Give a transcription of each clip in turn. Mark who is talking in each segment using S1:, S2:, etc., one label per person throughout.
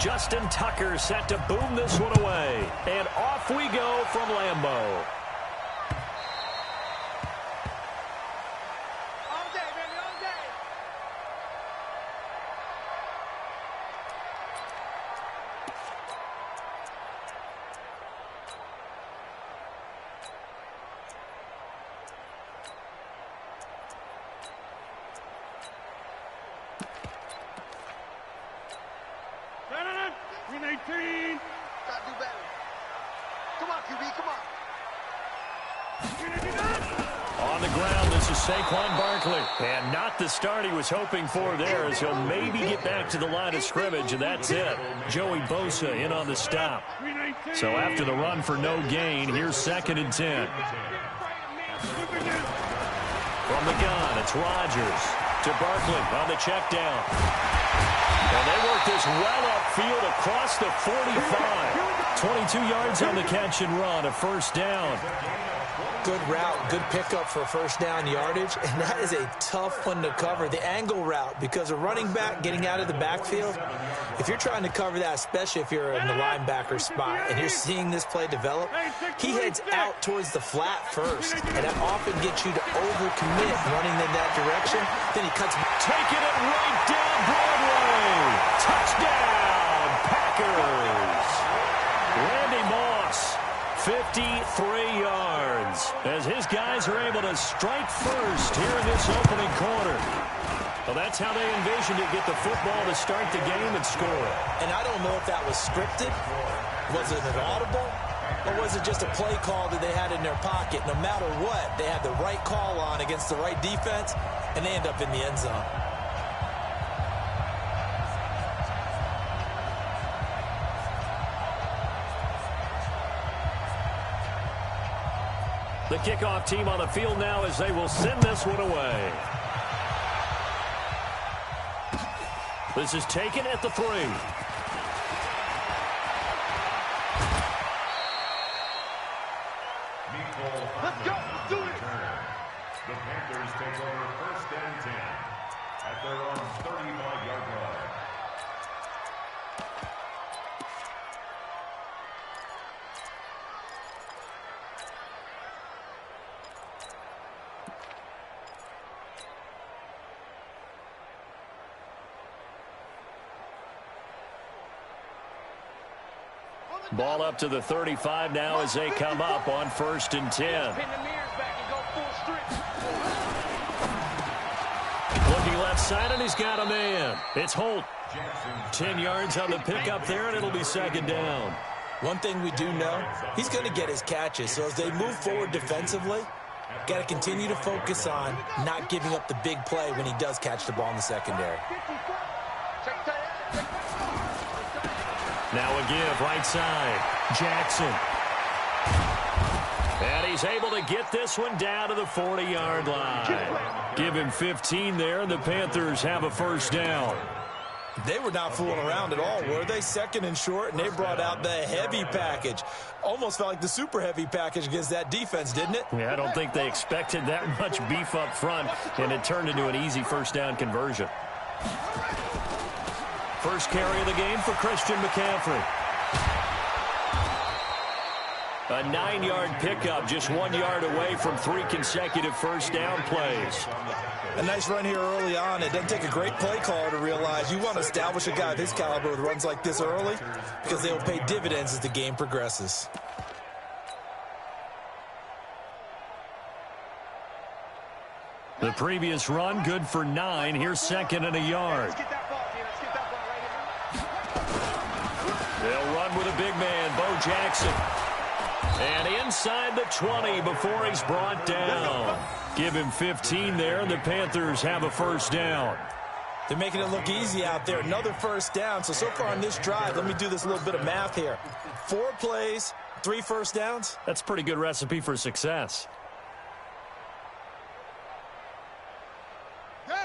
S1: Justin Tucker set to boom this one away. And off we go from Lambeau. On the ground, this is Saquon Barkley. And not the start he was hoping for there, as he'll maybe get back to the line of scrimmage, and that's it. Joey Bosa in on the stop. So after the run for no gain, here's 2nd and 10. From the gun, it's Rodgers to Barkley on the check down. And they work this well upfield across the 45. 22 yards on the catch and run, a first down.
S2: Good route, good pickup for first down yardage, and that is a tough one to cover, the angle route, because a running back getting out of the backfield, if you're trying to cover that, especially if you're in the linebacker spot and you're seeing this play develop, he heads out towards the flat first, and that often gets you to overcommit running in that direction. Then he cuts.
S1: Taking it right down Broadway. Touchdown, Packers. Randy Moss, 53 yards, as his guys are able to strike first here in this opening quarter. Well, that's how they envisioned it, get the football to start the game and score.
S2: And I don't know if that was scripted. Was it an audible? Or was it just a play call that they had in their pocket? No matter what, they had the right call on against the right defense, and they end up in the end zone.
S1: The kickoff team on the field now as they will send this one away. This is taken at the 3.
S3: Let's go. Do it. The Panthers take over 1st and 10 at their own 35-yard line.
S1: Ball up to the 35 now as they come up on 1st and 10. Looking left side, and he's got a man. It's Holt. 10 yards on the pickup there, and it'll be 2nd down.
S2: One thing we do know, he's going to get his catches. So as they move forward defensively, got to continue to focus on not giving up the big play when he does catch the ball in the secondary.
S1: Now a give, right side. Jackson. And he's able to get this one down to the 40-yard line. Give him 15 there, and the Panthers have a first down.
S2: They were not fooling around at all, were they? 2nd and short, and they brought out the heavy package. Almost felt like the super heavy package against that defense, didn't it?
S1: Yeah, I don't think they expected that much beef up front, and it turned into an easy first down conversion. First carry of the game for Christian McCaffrey. A 9-yard pickup, just 1 yard away from 3 consecutive first down plays.
S2: A nice run here early on. It doesn't take a great play caller to realize you want to establish a guy of his caliber with runs like this early, because they will pay dividends as the game progresses.
S1: The previous run, good for 9. Here's 2nd and a yard. They'll run with a big man, Bo Jackson. And inside the 20 before he's brought down. Give him 15 there, and the Panthers have a first down.
S2: They're making it look easy out there. Another first down. So far on this drive, let me do this little bit of math here. 4 plays, 3 first downs.
S1: That's a pretty good recipe for success.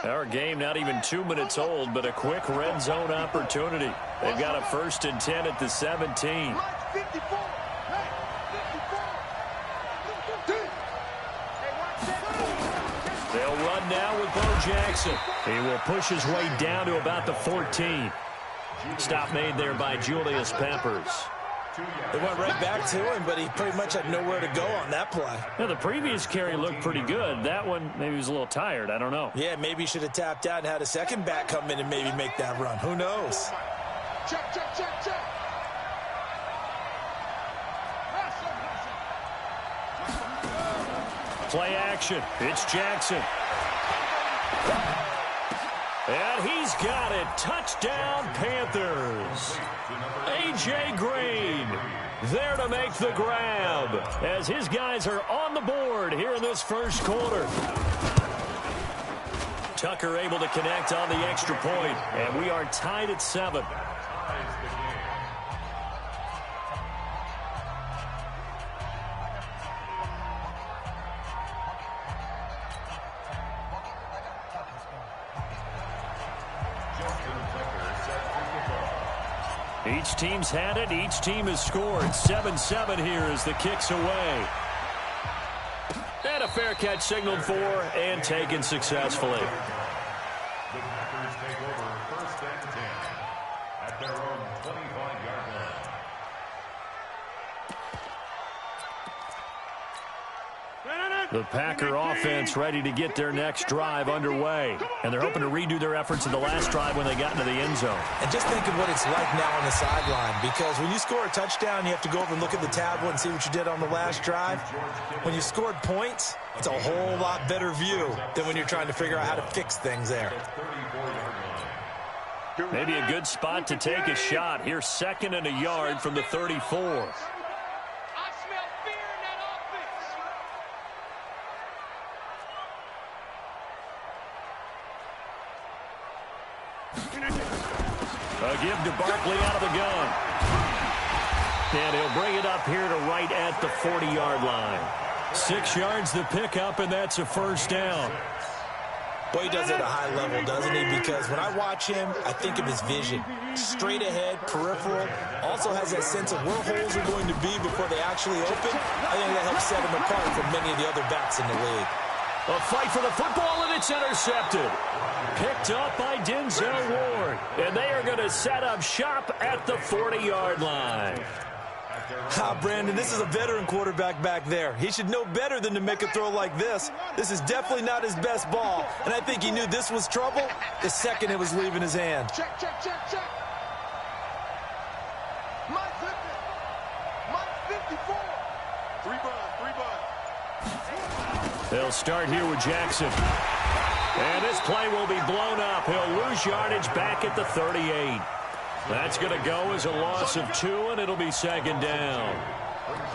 S1: Our game not even 2 minutes old, but a quick red zone opportunity. They've got a 1st and 10 at the 17. They'll run now with Bo Jackson. He will push his way down to about the 14. Stop made there by Julius Peppers.
S2: They went right back to him, but he pretty much had nowhere to go on that play.
S1: Now, the previous carry looked pretty good. That one, maybe he was a little tired. I don't know.
S2: Yeah, maybe he should have tapped out and had a second back come in and maybe make that run. Who knows?
S3: Check, check, check, check.
S1: Play action. It's Jackson. And he's got it. Touchdown, Panthers. A.J. Green there to make the grab as his guys are on the board here in this first quarter. Tucker able to connect on the extra point, and we are tied at 7. Each team's had it. Each team has scored. 7-7 here as the kick's away. And a fair catch signaled for and taken successfully.
S3: The Packers take over first and 10 at their own 25-yard line.
S1: The Packer offense ready to get their next drive underway. And they're hoping to redo their efforts in the last drive when they got into the end zone.
S2: And just think of what it's like now on the sideline, because when you score a touchdown, you have to go over and look at the tablet and see what you did on the last drive. When you scored points, it's a whole lot better view than when you're trying to figure out how to fix things there.
S1: Maybe a good spot to take a shot. Here's 2nd and a yard from the 34. A give to Barkley out of the gun. And he'll bring it up here to right at the 40-yard line. 6 yards the pickup, and that's a first down.
S2: Boy, he does it at a high level, doesn't he? Because when I watch him, I think of his vision. Straight ahead, peripheral. Also has that sense of where holes are going to be before they actually open. I think that helps set him apart from many of the other backs in the league.
S1: A fight for the football, and it's intercepted. Picked up by Denzel Ward. And they are going to set up shop at the 40-yard line.
S2: Brandon, this is a veteran quarterback back there. He should know better than to make a throw like this. This is definitely not his best ball, and I think he knew this was trouble the second it was leaving his hand.
S3: Check, check, check, check. Mike 50. Mike 54. 3 buns.
S1: They'll start here with Jackson. And this play will be blown up. He'll lose yardage back at the 38. That's going to go as a loss of 2, and it'll be 2nd down.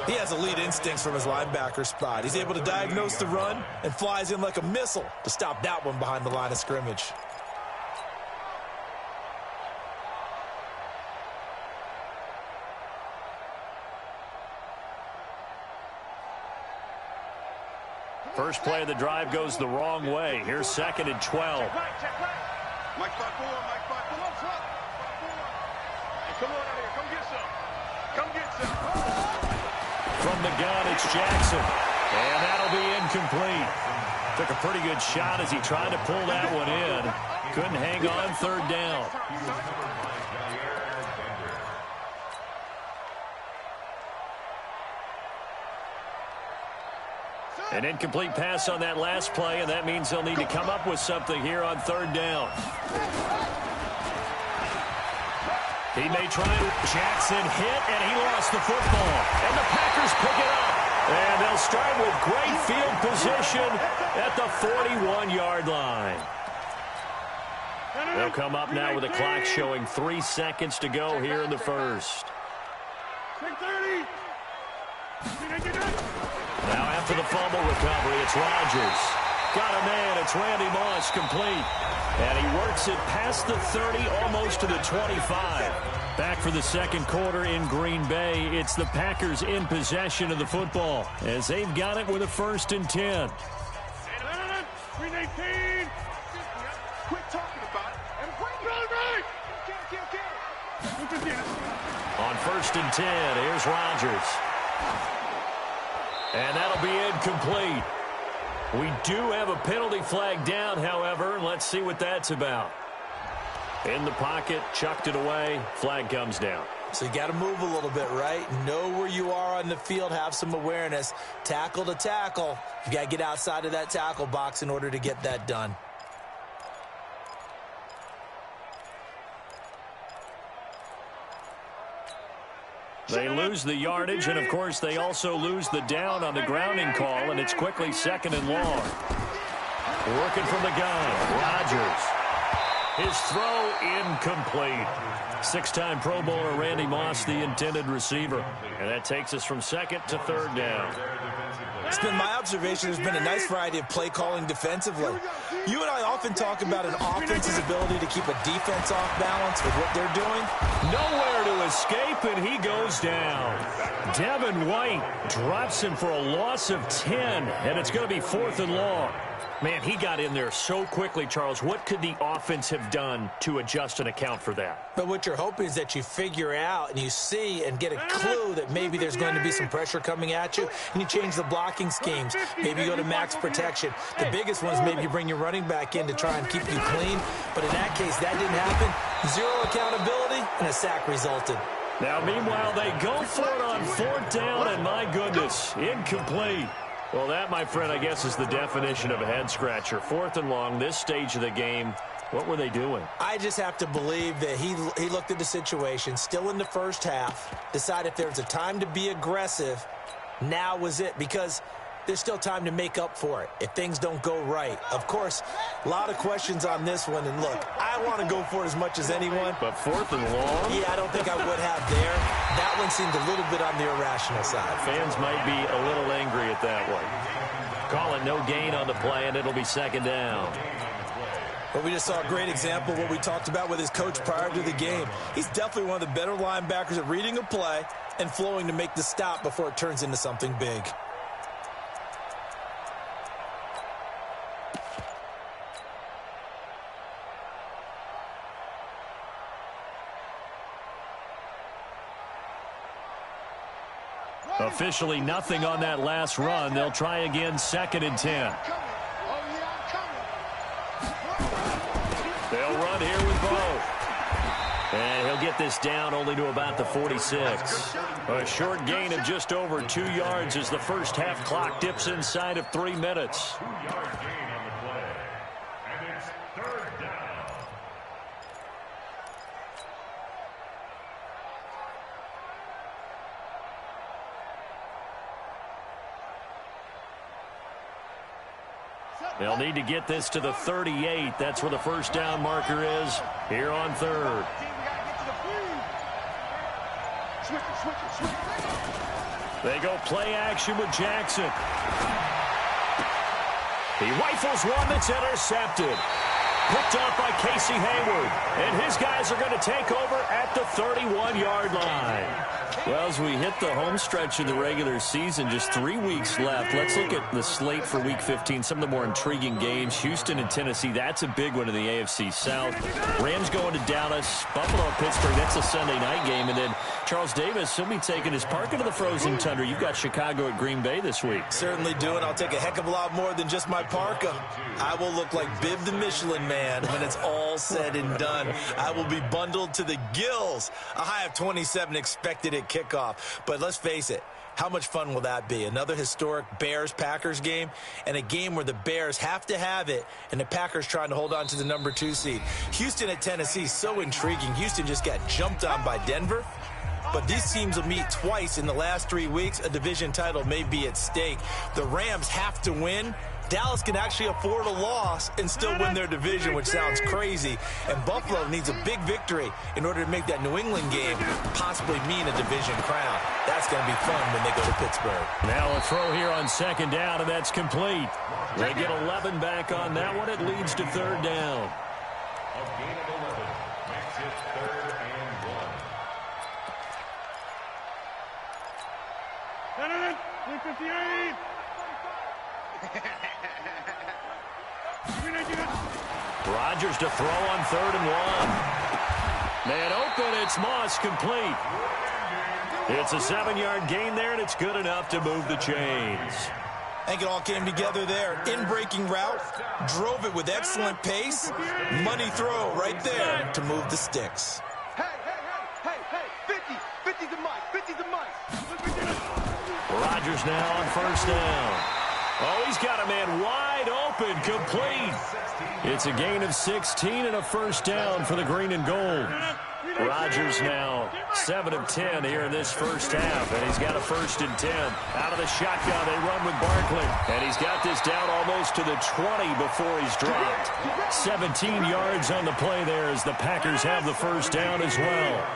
S2: He has elite instincts from his linebacker spot. He's able to diagnose the run and flies in like a missile to stop that one behind the line of scrimmage.
S1: First play of the drive goes the wrong way. Here's 2nd and 12.
S3: Mike 5-4, Mike 5-4. Come on out here. Come get some. Come get some.
S1: From the gun, it's Jackson. And that'll be incomplete. Took a pretty good shot as he tried to pull that one in. Couldn't hang on 3rd down. An incomplete pass on that last play, and that means they'll need to come up with something here on 3rd down. He may try to. Jackson hit, and he lost the football. And the Packers pick it up. And they'll start with great field position at the 41-yard line. They'll come up now with a clock showing 3 seconds to go here in the first. Now after the fumble recovery, it's Rodgers. Got a man, it's Randy Moss, complete. And he works it past the 30, almost to the 25. Back for the second quarter in Green Bay. It's the Packers in possession of the football as they've got it with a 1st and 10.
S3: Quit talking about it and bring it.
S1: On 1st and 10, here's Rodgers. And that'll be incomplete. We do have a penalty flag down, however. Let's see what that's about. In the pocket, chucked it away, flag comes down.
S2: So you got to move a little bit, right? Know where you are on the field, have some awareness. Tackle to tackle. You got to get outside of that tackle box in order to get that done.
S1: They lose the yardage, and, of course, they also lose the down on the grounding call, and it's quickly 2nd and long. Working from the gun, Rodgers. His throw incomplete. 6-time Pro Bowler Randy Moss, the intended receiver. And that takes us from 2nd to 3rd down.
S2: It's been my observation there's been a nice variety of play calling defensively. You and I often talk about an offense's ability to keep a defense off balance with what they're doing.
S1: Nowhere to escape, and he goes down. Devin White drops him for a loss of 10, and it's going to be 4th and long. Man, he got in there so quickly, Charles. What could the offense have done to adjust and account for that?
S2: But what you're hoping is that you figure out and you see and get a clue that maybe there's going to be some pressure coming at you, and you change the blocking schemes. Maybe you go to max protection. The biggest one is maybe you bring your running back in to try and keep you clean. But in that case, that didn't happen. 0 accountability, and a sack resulted.
S1: Now, meanwhile, they go for it on 4th down, and my goodness, incomplete. Well, that, my friend, I guess is the definition of a head-scratcher. 4th and long, this stage of the game. What were they doing?
S2: I just have to believe that he looked at the situation, still in the first half, decided if there was a time to be aggressive, now was it, because there's still time to make up for it if things don't go right. Of course, a lot of questions on this one, and look, I want to go for it as much as anyone.
S1: But 4th and long?
S2: Yeah, I don't think I would have there. That one seemed a little bit on the irrational side.
S1: Fans might be a little angry at that one. Call it no gain on the play, and it'll be 2nd down.
S2: But we just saw a great example of what we talked about with his coach prior to the game. He's definitely one of the better linebackers at reading a play and flowing to make the stop before it turns into something big.
S1: Officially nothing on that last run. They'll try again, 2nd and 10. They'll run here with both. And he'll get this down only to about the 46. A short gain of just over 2 yards as the first half clock dips inside of 3 minutes.
S3: 2-yard gain on the play. And it's 3rd down.
S1: They'll need to get this to the 38. That's where the first down marker is here on 3rd. They go play action with Jackson. He rifles one that's intercepted. Picked up by Casey Hayward. And his guys are going to take over at the 31-yard line. Well, as we hit the home stretch of the regular season, just 3 weeks left. Let's look at the slate for Week 15, some of the more intriguing games. Houston and Tennessee, that's a big one in the AFC South. Rams going to Dallas, Buffalo and Pittsburgh, that's a Sunday night game. And then Charles Davis, he'll be taking his park into the frozen tundra. You've got Chicago at Green Bay this week.
S2: Certainly do, and I'll take a heck of a lot more than just my parka. I will look like Bib the Michelin Man when it's all said and done. I will be bundled to the gills. A high of 27 expected at kickoff. But let's face it, how much fun will that be? Another historic Bears-Packers game, and a game where the Bears have to have it, and the Packers trying to hold on to the number 2 seed. Houston at Tennessee, so intriguing. Houston just got jumped on by Denver. But these teams will meet twice in the last 3 weeks. A division title may be at stake. The Rams have to win. Dallas can actually afford a loss and still win their division, which sounds crazy. And Buffalo needs a big victory in order to make that New England game possibly mean a division crown. That's going to be fun when they go to Pittsburgh.
S1: Now a throw here on 2nd down, and that's complete. They get 11 back on that one. It leads to 3rd down.
S3: A gain of 11 makes it 3rd and 1.
S4: 58.
S1: Rodgers to throw on 3rd and 1. Man open, it's Moss, complete. It's a 7-yard gain there, and it's good enough to move the chains.
S2: I think it all came together there. In-breaking route, drove it with excellent pace. Money throw right there to move the sticks.
S4: Hey, 50's a mic, 50's a mic.
S1: Rodgers now on first down. Oh, he's got a man wide open, complete. It's a gain of 16 and a first down for the green and gold. Rodgers now 7 of 10 here in this first half, and he's got a 1st and 10. Out of the shotgun, they run with Barkley, and he's got this down almost to the 20 before he's dropped. 17 yards on the play there as the Packers have the first down as well.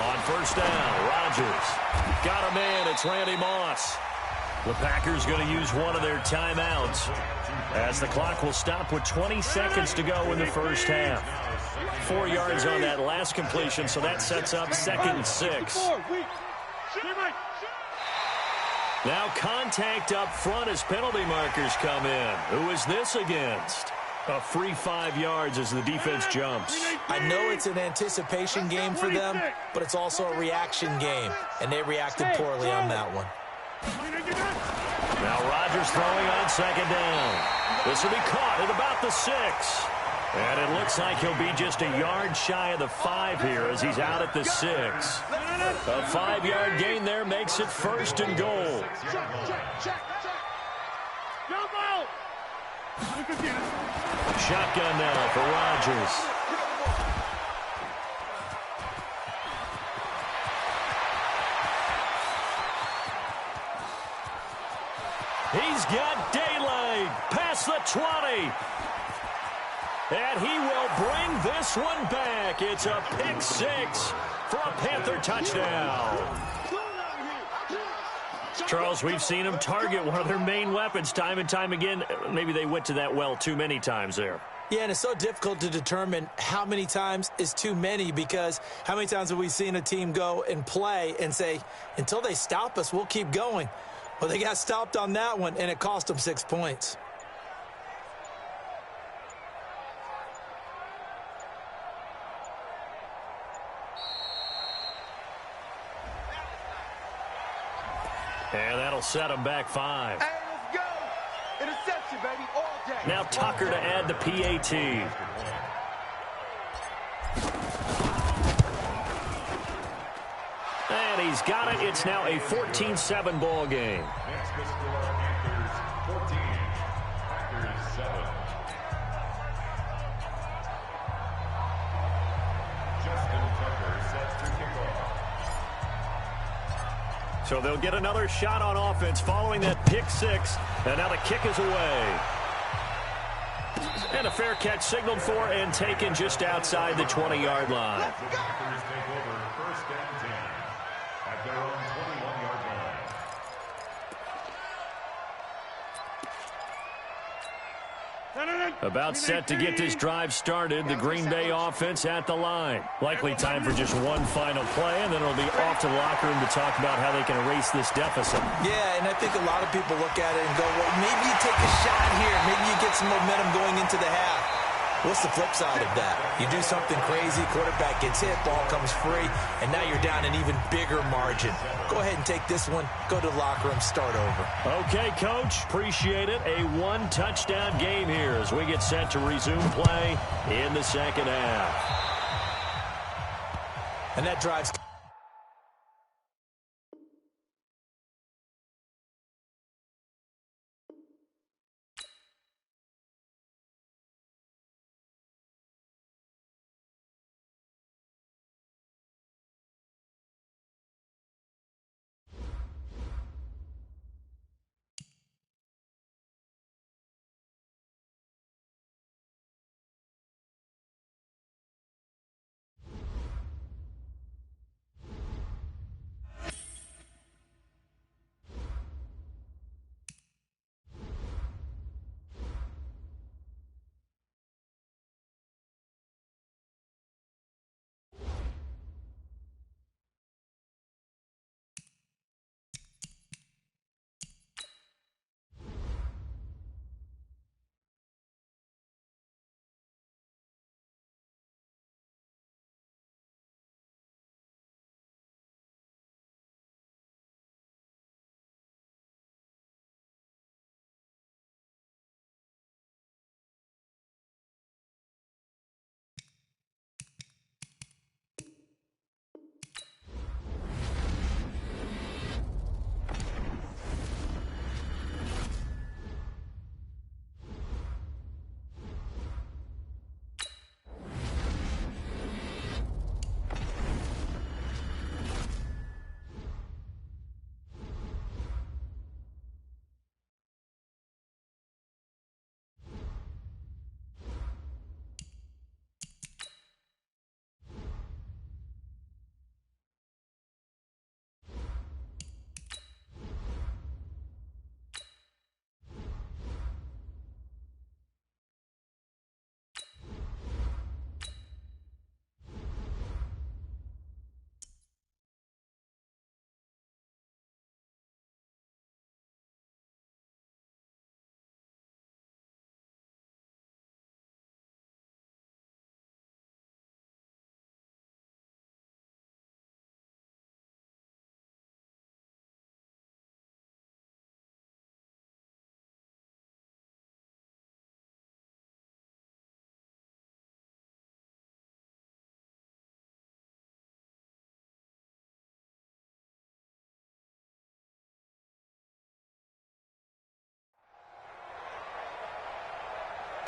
S1: On first down, Rodgers got a man. It's Randy Moss. The Packers going to use one of their timeouts as the clock will stop with 20 seconds to go in the first half. 4 yards on that last completion, so that sets up 2nd and 6. Now contact up front as penalty markers come in. Who is this against? A free 5 yards as the defense jumps.
S2: I know it's an anticipation game for them, but it's also a reaction game, and they reacted poorly on that one.
S1: Now Rodgers throwing on 2nd down. This will be caught at about the 6. And it looks like he'll be just a yard shy of the 5 here as he's out at the 6. A 5-yard gain there makes it 1st and goal. Shotgun now for Rodgers. He's got daylight past the 20. And he will bring this one back. It's a pick 6 for a Panther touchdown. Charles, we've seen them target one of their main weapons time and time again. Maybe they went to that well too many times there.
S2: Yeah, and it's so difficult to determine how many times is too many, because how many times have we seen a team go and play and say, until they stop us, we'll keep going. Well, they got stopped on that one, and it cost them 6 points.
S1: And that'll set them back 5.
S4: Hey, let's go. Interception, baby, all day.
S1: Now Tucker to add the PAT. And he's got it. It's now a 14-7 ball game.
S3: Next to score, Panthers 14, Packers 7. Justin Tucker sets to kick off.
S1: So they'll get another shot on offense following that pick 6. And now the kick is away. And a fair catch signaled for and taken just outside the 20-yard line.
S3: The Packers take over 1st and 10 at their own 21-yard line.
S1: About set to get this drive started. The Green Bay offense at the line. Likely time for just one final play, and then it'll be off to the locker room to talk about how they can erase this deficit.
S2: Yeah, and I think a lot of people look at it and go, well, maybe you take a shot here. Maybe you get some momentum going into the half. What's the flip side of that? You do something crazy, quarterback gets hit, ball comes free, and now you're down an even bigger margin. Go ahead and take this one, go to the locker room, start over.
S1: Okay, Coach, appreciate it. A one-touchdown game here as we get set to resume play in the second half.
S2: And that drives...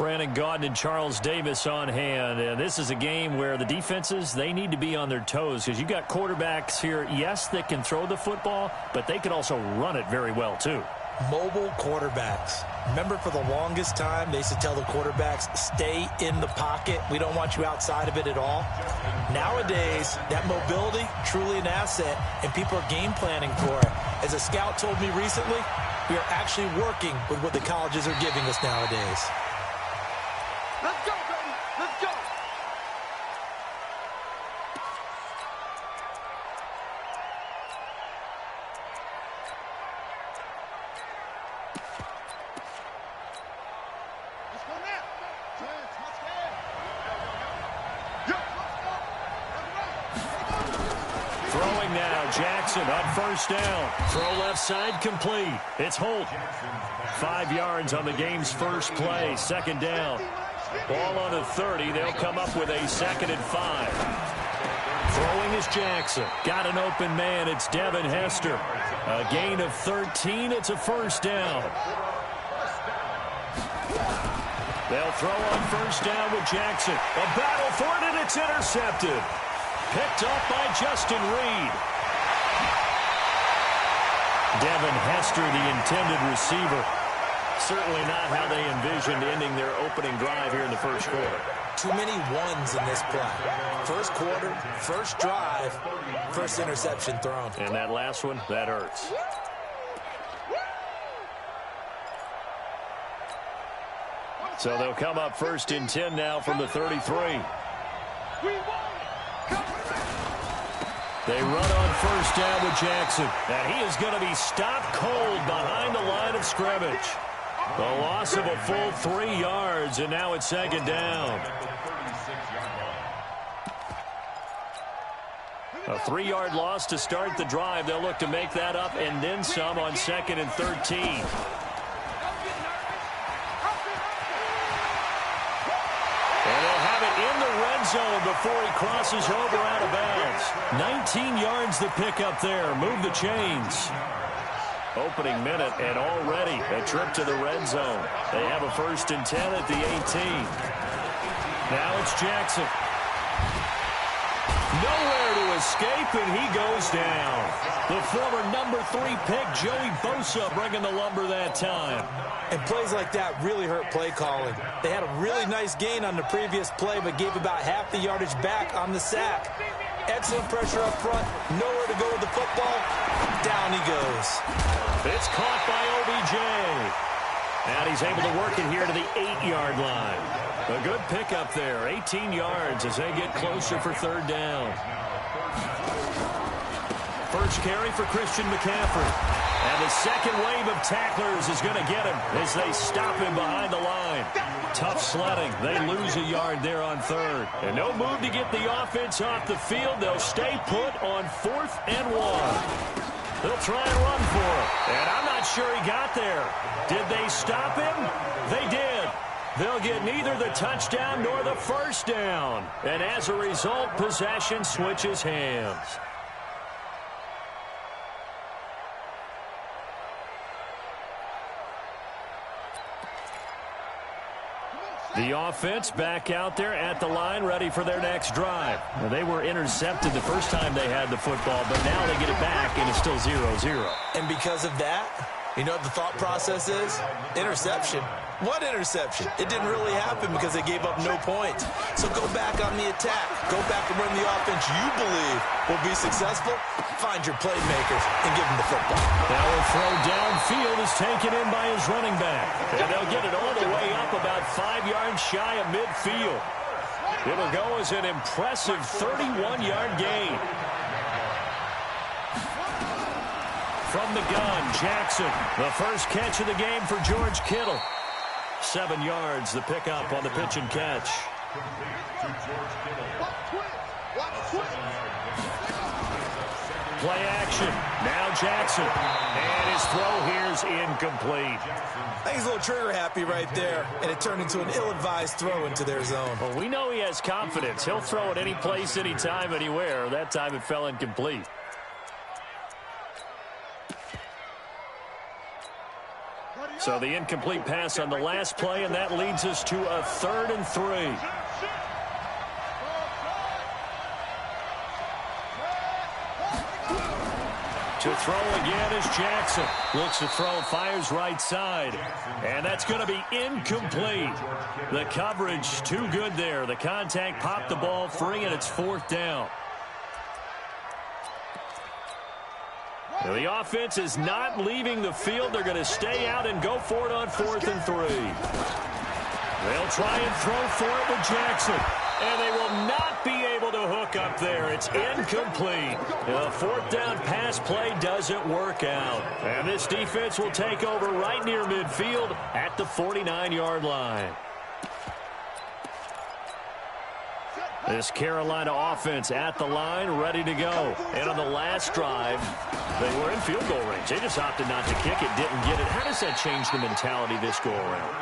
S1: Brandon Gaudin and Charles Davis on hand. And this is a game where the defenses, they need to be on their toes because you got quarterbacks here, yes, that can throw the football, but they can also run it very well too.
S2: Mobile quarterbacks. Remember, for the longest time, they used to tell the quarterbacks, stay in the pocket. We don't want you outside of it at all. Nowadays, that mobility, truly an asset, and people are game planning for it. As a scout told me recently, we are actually working with what the colleges are giving us nowadays.
S4: Let's go, baby. Let's go. Let's go now. Let's go.
S1: Throwing now, Jackson on first down. Throw left side complete. It's Holt. 5 yards on the game's first play. Second down. Ball on a 30. They'll come up with a 2nd and 5. Throwing is Jackson. Got an open man. It's Devin Hester. A gain of 13. It's a first down. They'll throw on first down with Jackson. A battle for it, and it's intercepted. Picked up by Justin Reed. Devin Hester, the intended receiver. Certainly not how they envisioned ending their opening drive here in the first quarter.
S2: Too many ones in this play. First quarter, first drive, first interception thrown.
S1: And that last one, that hurts. So they'll come up 1st and 10 now from the 33. They run on first down with Jackson. And he is going to be stopped cold behind the line of scrimmage. The loss of a full 3 yards, and now it's 2nd down. A 3-yard loss to start the drive. They'll look to make that up and then some on 2nd and 13. And they'll have it in the red zone before he crosses over out of bounds. 19 yards to pick up there. Move the chains. Opening minute, and already a trip to the red zone. They have a 1st and 10 at the 18. Now it's Jackson. Nowhere to escape, and he goes down. The former number 3 pick, Joey Bosa, bringing the lumber that time.
S2: And plays like that really hurt play calling. They had a really nice gain on the previous play, but gave about half the yardage back on the sack. Excellent pressure up front. Nowhere to go with the football. Down he goes.
S1: It's caught by OBJ. And he's able to work it here to the 8-yard line. A good pickup there. 18 yards as they get closer for 3rd down. First carry for Christian McCaffrey. And the second wave of tacklers is going to get him as they stop him behind the line. Tough sledding. They lose a yard there on 3rd. And no move to get the offense off the field. They'll stay put on 4th and 1. They'll try and run for it. And I'm not sure he got there. Did they stop him? They did. They'll get neither the touchdown nor the first down. And as a result, possession switches hands. The offense back out there at the line, ready for their next drive. Well, they were intercepted the first time they had the football, but now they get it back, and it's still 0-0.
S2: And because of that, you know what the thought process is? Interception. What interception? It didn't really happen because they gave up no points. So go back on the attack. Go back and run the offense you believe will be successful. Find your playmakers and give them the football.
S1: Now a throw downfield is taken in by his running back. And they'll get it all the way up about 5 yards shy of midfield. It'll go as an impressive 31-yard gain. From the gun, Jackson, the first catch of the game for George Kittle. 7 yards, the pickup on the pitch and catch. Play action. Now Jackson. And his throw here is incomplete.
S2: I think he's a little trigger happy right there, and it turned into an ill-advised throw into their zone.
S1: Well, we know he has confidence. He'll throw it any place, anytime, anywhere. That time it fell incomplete. So the incomplete pass on the last play, and that leads us to a 3rd and 3. To throw again is Jackson. Looks to throw, fires right side. And that's going to be incomplete. The coverage too good there. The contact popped the ball free, and it's 4th down. The offense is not leaving the field. They're going to stay out and go for it on 4th and 3. They'll try and throw for it with Jackson. And they will not be able to hook up there. It's incomplete. The 4th down pass play doesn't work out. And this defense will take over right near midfield at the 49-yard line. This Carolina offense at the line, ready to go. And on the last drive, they were in field goal range. They just opted not to kick it, didn't get it. How does that change the mentality this go-around?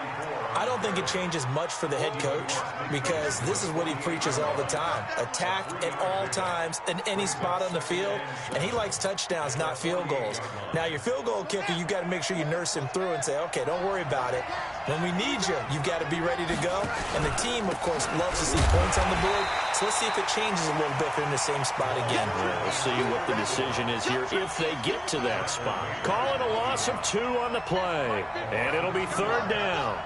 S2: I don't think it changes much for the head coach because this is what he preaches all the time. Attack at all times in any spot on the field, and he likes touchdowns, not field goals. Now, your field goal kicker, you've got to make sure you nurse him through and say, okay, don't worry about it. When we need you, you've got to be ready to go. And the team, of course, loves to see points on the board. So let's see if it changes a little bit if they're in the same spot again.
S1: Yeah, we'll see what the decision is here if they get to that spot. Call it a loss of 2 on the play. And it'll be 3rd down.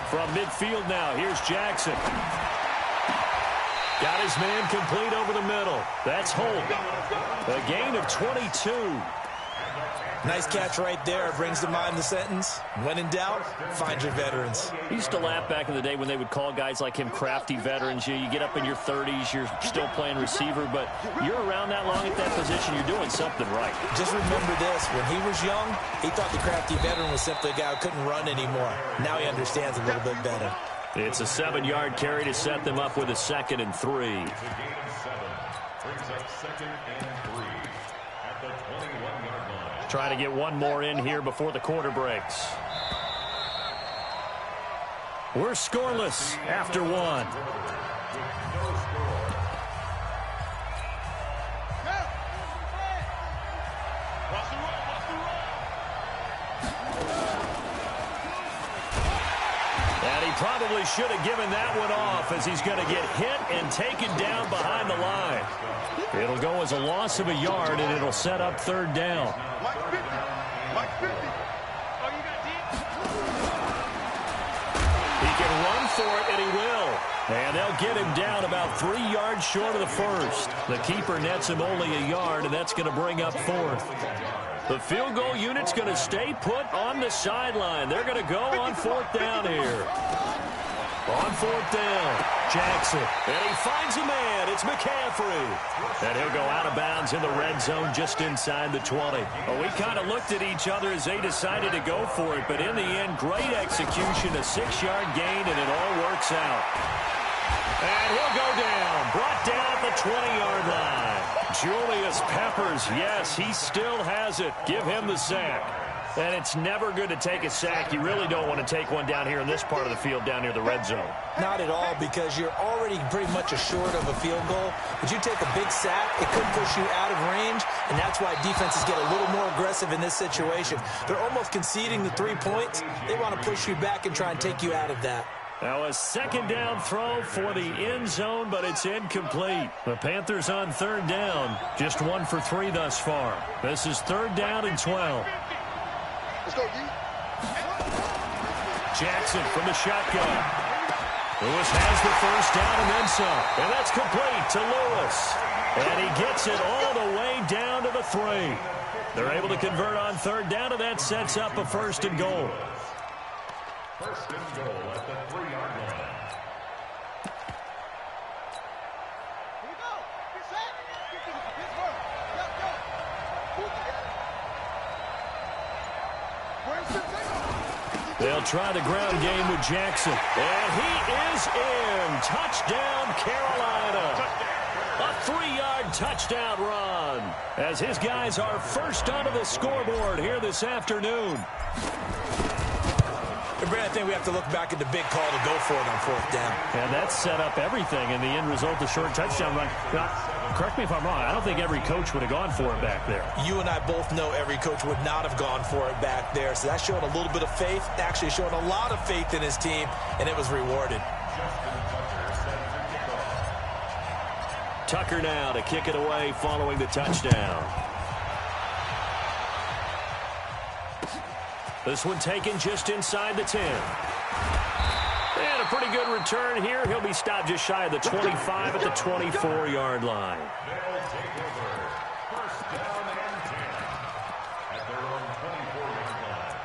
S1: From midfield now, here's Jackson. Got his man complete over the middle. That's Holt. A gain of 22.
S2: Nice catch right there. Brings to mind the sentence, when in doubt, find your veterans.
S1: He used to laugh back in the day when they would call guys like him crafty veterans. You get up in your 30s, you're still playing receiver, but you're around that long at that position, you're doing something right.
S2: Just remember this. When he was young, he thought the crafty veteran was simply a guy who couldn't run anymore. Now he understands a little bit better.
S1: It's a 7-yard carry to set them up with a 2nd and 3.
S3: Brings up 2nd and 3 at the 21-yard line.
S1: Try to get one more in here before the quarter breaks. We're scoreless after 1. And he probably should have given that one off as he's going to get hit and taken down behind the line. It'll go as a loss of a yard, and it'll set up 3rd down. He can run for it, and he will. And they'll get him down about 3 yards short of the first. The keeper nets him only a yard, and that's going to bring up 4th. The field goal unit's going to stay put on the sideline. They're going to go on 4th down here. On 4th down, Jackson. And he finds a man. It's McCaffrey. And he'll go out of bounds in the red zone just inside the 20. Well, we kind of looked at each other as they decided to go for it. But in the end, great execution, a 6-yard gain, and it all works out. And he'll go down. Brought down at the 20-yard line. Julius Peppers, yes, he still has it. Give him the sack. And it's never good to take a sack. You really don't want to take one down here in this part of the field, down near the red zone.
S2: Not at all, because you're already pretty much assured of a field goal. But you take a big sack, it could push you out of range, and that's why defenses get a little more aggressive in this situation. They're almost conceding the 3 points. They want to push you back and try and take you out of that.
S1: Now a 2nd down throw for the end zone, but it's incomplete. The Panthers on 3rd down, just 1 for 3 thus far. This is 3rd down and 12.
S4: Let's go, D.
S1: Jackson from the shotgun. Lewis has the 1st down and then some. And that's complete to Lewis. And he gets it all the way down to the 3. They're able to convert on 3rd down, and that sets up a 1st and goal.
S3: 1st and goal at the 3-yard line.
S4: Here we go. Get set. Good work. Go. Pull together. Where's the thing?
S1: They'll try the ground game with Jackson. And he is in. Touchdown, Carolina. A 3-yard touchdown run as his guys are first onto the scoreboard here this afternoon.
S2: Brad, I think we have to look back at the big call to go for it on 4th down.
S1: And that set up everything in the end result, the short touchdown run. Now, correct me if I'm wrong, I don't think every coach would have gone for it back there.
S2: You and I both know every coach would not have gone for it back there. So that showed a little bit of faith, actually showed a lot of faith in his team, and it was rewarded.
S1: Tucker now to kick it away following the touchdown. This one taken just inside the 10. And a pretty good return here. He'll be stopped just shy of the 25 at the 24-yard line.
S3: They'll take over. First down and 10 at their own 24-yard line.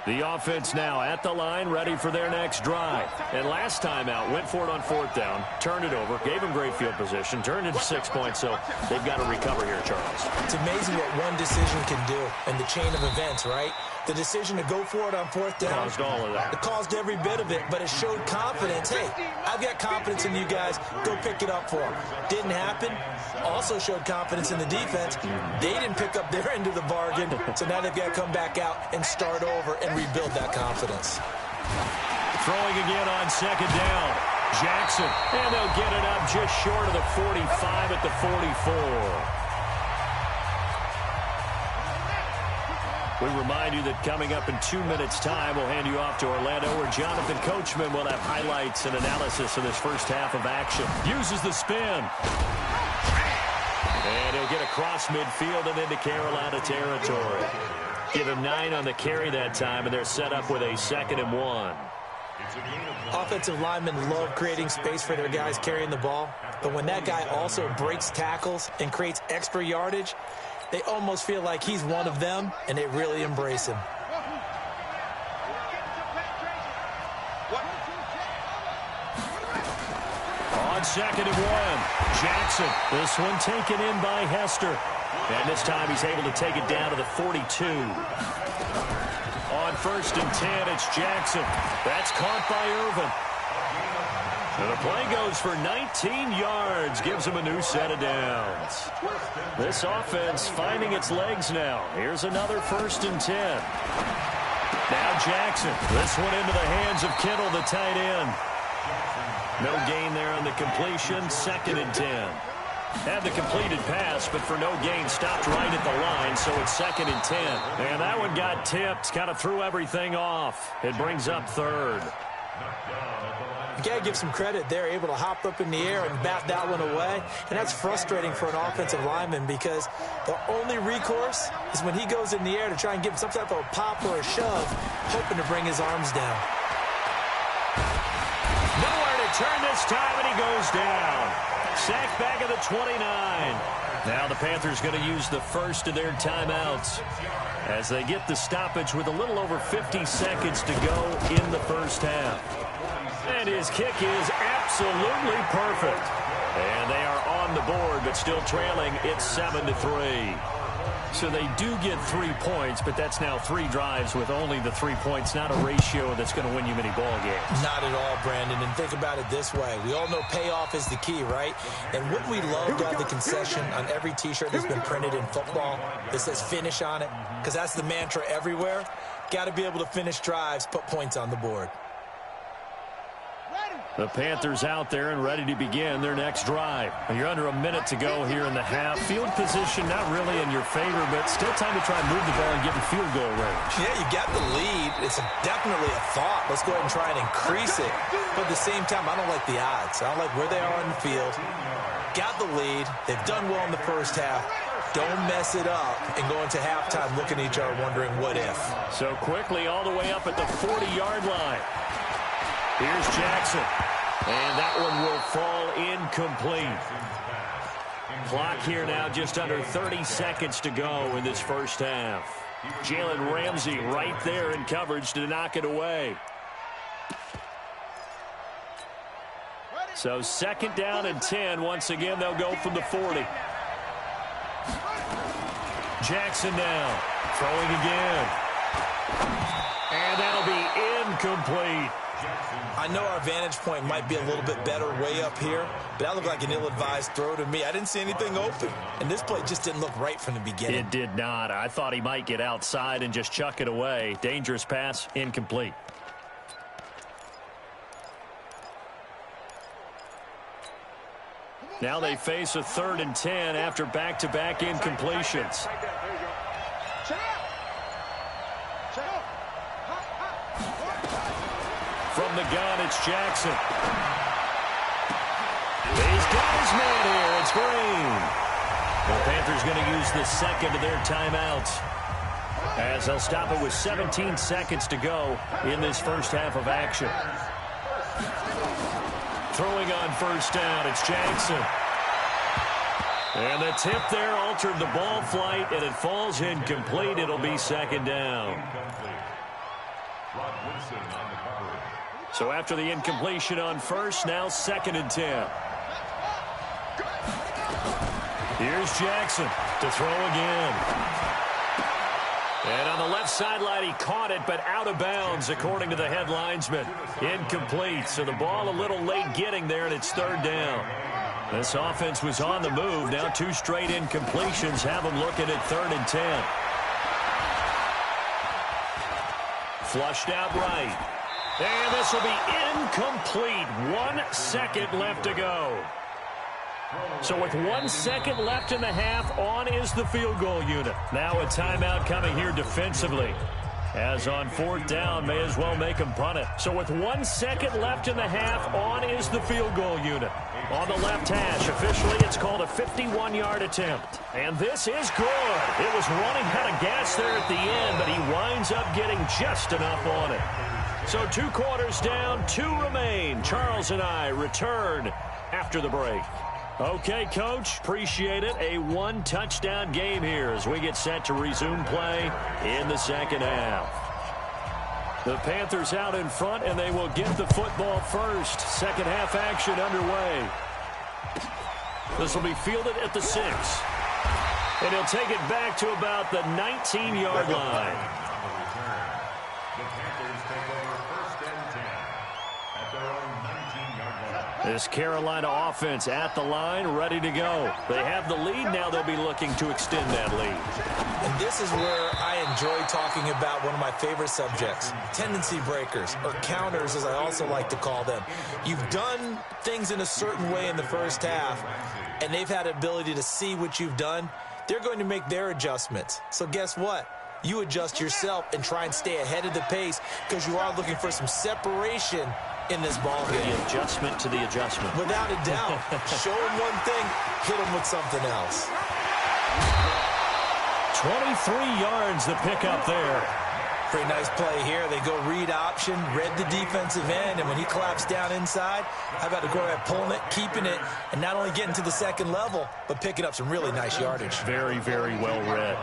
S1: The offense now at the line, ready for their next drive. And last time out, went for it on fourth down, turned it over, gave them great field position, turned into 6 points, so they've got to recover here, Charles.
S2: It's amazing what one decision can do in the chain of events, right? The decision to go for it on fourth down.
S1: Caused all of that.
S2: It caused every bit of it, but it showed confidence. Hey, I've got confidence in you guys. Go pick it up for them. Didn't happen. Also showed confidence in the defense. They didn't pick up their end of the bargain, so now they've got to come back out and start over and rebuild that confidence.
S1: Throwing again on second down. Jackson, and they'll get it up just short of the 45 at the 44. We remind you that coming up in 2 minutes' time, we'll hand you off to Orlando, where Jonathan Coachman will have highlights and analysis of this first half of action. Uses the spin. And he'll get across midfield and into Carolina territory. Give him 9 on the carry that time, and they're set up with a 2nd and 1.
S2: Offensive linemen love creating space for their guys carrying the ball, but when that guy also breaks tackles and creates extra yardage, they almost feel like he's one of them, and they really embrace him.
S1: On 2nd and 1, Jackson. This one taken in by Hester. And this time he's able to take it down to the 42. On 1st and 10, it's Jackson. That's caught by Irvin. And the play goes for 19 yards, gives him a new set of downs. This offense finding its legs now. Here's another 1st and 10. Now Jackson. This one into the hands of Kittle, the tight end. No gain there on the completion. 2nd and 10. Had the completed pass, but for no gain, stopped right at the line, so it's 2nd and 10. And that one got tipped, kind of threw everything off. It brings up 3rd.
S2: You got to give some credit. They're able to hop up in the air and bat that one away. And that's frustrating for an offensive lineman because the only recourse is when he goes in the air to try and give some type of a pop or a shove, hoping to bring his arms down.
S1: Nowhere to turn this time, and he goes down. Sacked back at the 29. Now the Panthers going to use the first of their timeouts as they get the stoppage with a little over 50 seconds to go in the first half. And his kick is absolutely perfect. And they are on the board, but still trailing. It's 7-3. So they do get 3 points, but that's now 3 drives with only the 3 points, not a ratio that's going to win you many ball games.
S2: Not at all, Brandon. And think about it this way. We all know payoff is the key, right? And what we love about the concession on every T-shirt that's been printed in football that says finish on it, because that's the mantra everywhere. Got to be able to finish drives, put points on the board.
S1: The Panthers out there and ready to begin their next drive. You're under a minute to go here in the half. Field position not really in your favor, but still time to try and move the ball and get in field goal range.
S2: Yeah, you got the lead. It's definitely a thought. Let's go ahead and try and increase it. But at the same time, I don't like the odds. I don't like where they are on the field. Got the lead. They've done well in the first half. Don't mess it up and go into halftime looking at each other wondering what if. So
S1: quickly all the way up at the 40-yard line. Here's Jackson. And that one will fall incomplete. Clock here now, just under 30 seconds to go in this first half. Jalen Ramsey right there in coverage to knock it away. So 2nd down and 10. Once again, they'll go from the 40. Jackson now, throwing again. And that'll be incomplete.
S2: I know our vantage point might be a little bit better way up here, but that looked like an ill-advised throw to me. I didn't see anything open, and this play just didn't look right from the beginning.
S1: It did not. I thought he might get outside and just chuck it away. Dangerous pass, incomplete. Now they face a 3rd and 10 after back-to-back incompletions. From the gun, it's Jackson. He's got his man here. It's Green. The Panthers going to use the second of their timeouts, as they'll stop it with 17 seconds to go in this first half of action. Throwing on first down, it's Jackson. And the tip there altered the ball flight, and it falls incomplete. It'll be 2nd down. So after the incompletion on first, now 2nd and 10. Here's Jackson to throw again. And on the left sideline, he caught it, but out of bounds, according to the head linesman. Incomplete, so the ball a little late getting there, and it's 3rd down. This offense was on the move. Now 2 straight incompletions have them looking at 3rd and 10. Flushed out right. And this will be incomplete. 1 second left to go. So with 1 second left in the half, on is the field goal unit. Now a timeout coming here defensively. As on 4th down, may as well make them punt it. So with 1 second left in the half, on is the field goal unit. On the left hash, officially it's called a 51-yard attempt. And this is good. It was running out of gas there at the end, but he winds up getting just enough on it. So 2 quarters down, 2 remain. Charles and I return after the break. Okay, Coach, appreciate it. A 1-touchdown game here as we get set to resume play in the second half. The Panthers out in front, and they will get the football first. Second half action underway. This will be fielded at the 6. And he'll take it back to about the 19-yard line. This Carolina offense at the line, ready to go. They have the lead. Now they'll be looking to extend that lead.
S2: And this is where I enjoy talking about one of my favorite subjects, tendency breakers, or counters, as I also like to call them. You've done things in a certain way in the first half, and they've had the ability to see what you've done. They're going to make their adjustments. So guess what? You adjust yourself and try and stay ahead of the pace because you are looking for some separation in this ball game.
S1: The adjustment to the adjustment.
S2: Without a doubt. Show them one thing, hit them with something else.
S1: 23 yards the pickup there.
S2: Pretty nice play here. They go read option, read the defensive end, and when he collapsed down inside, how about the quarterback pulling it, keeping it, and not only getting to the second level, but picking up some really nice yardage.
S1: Very, very well read.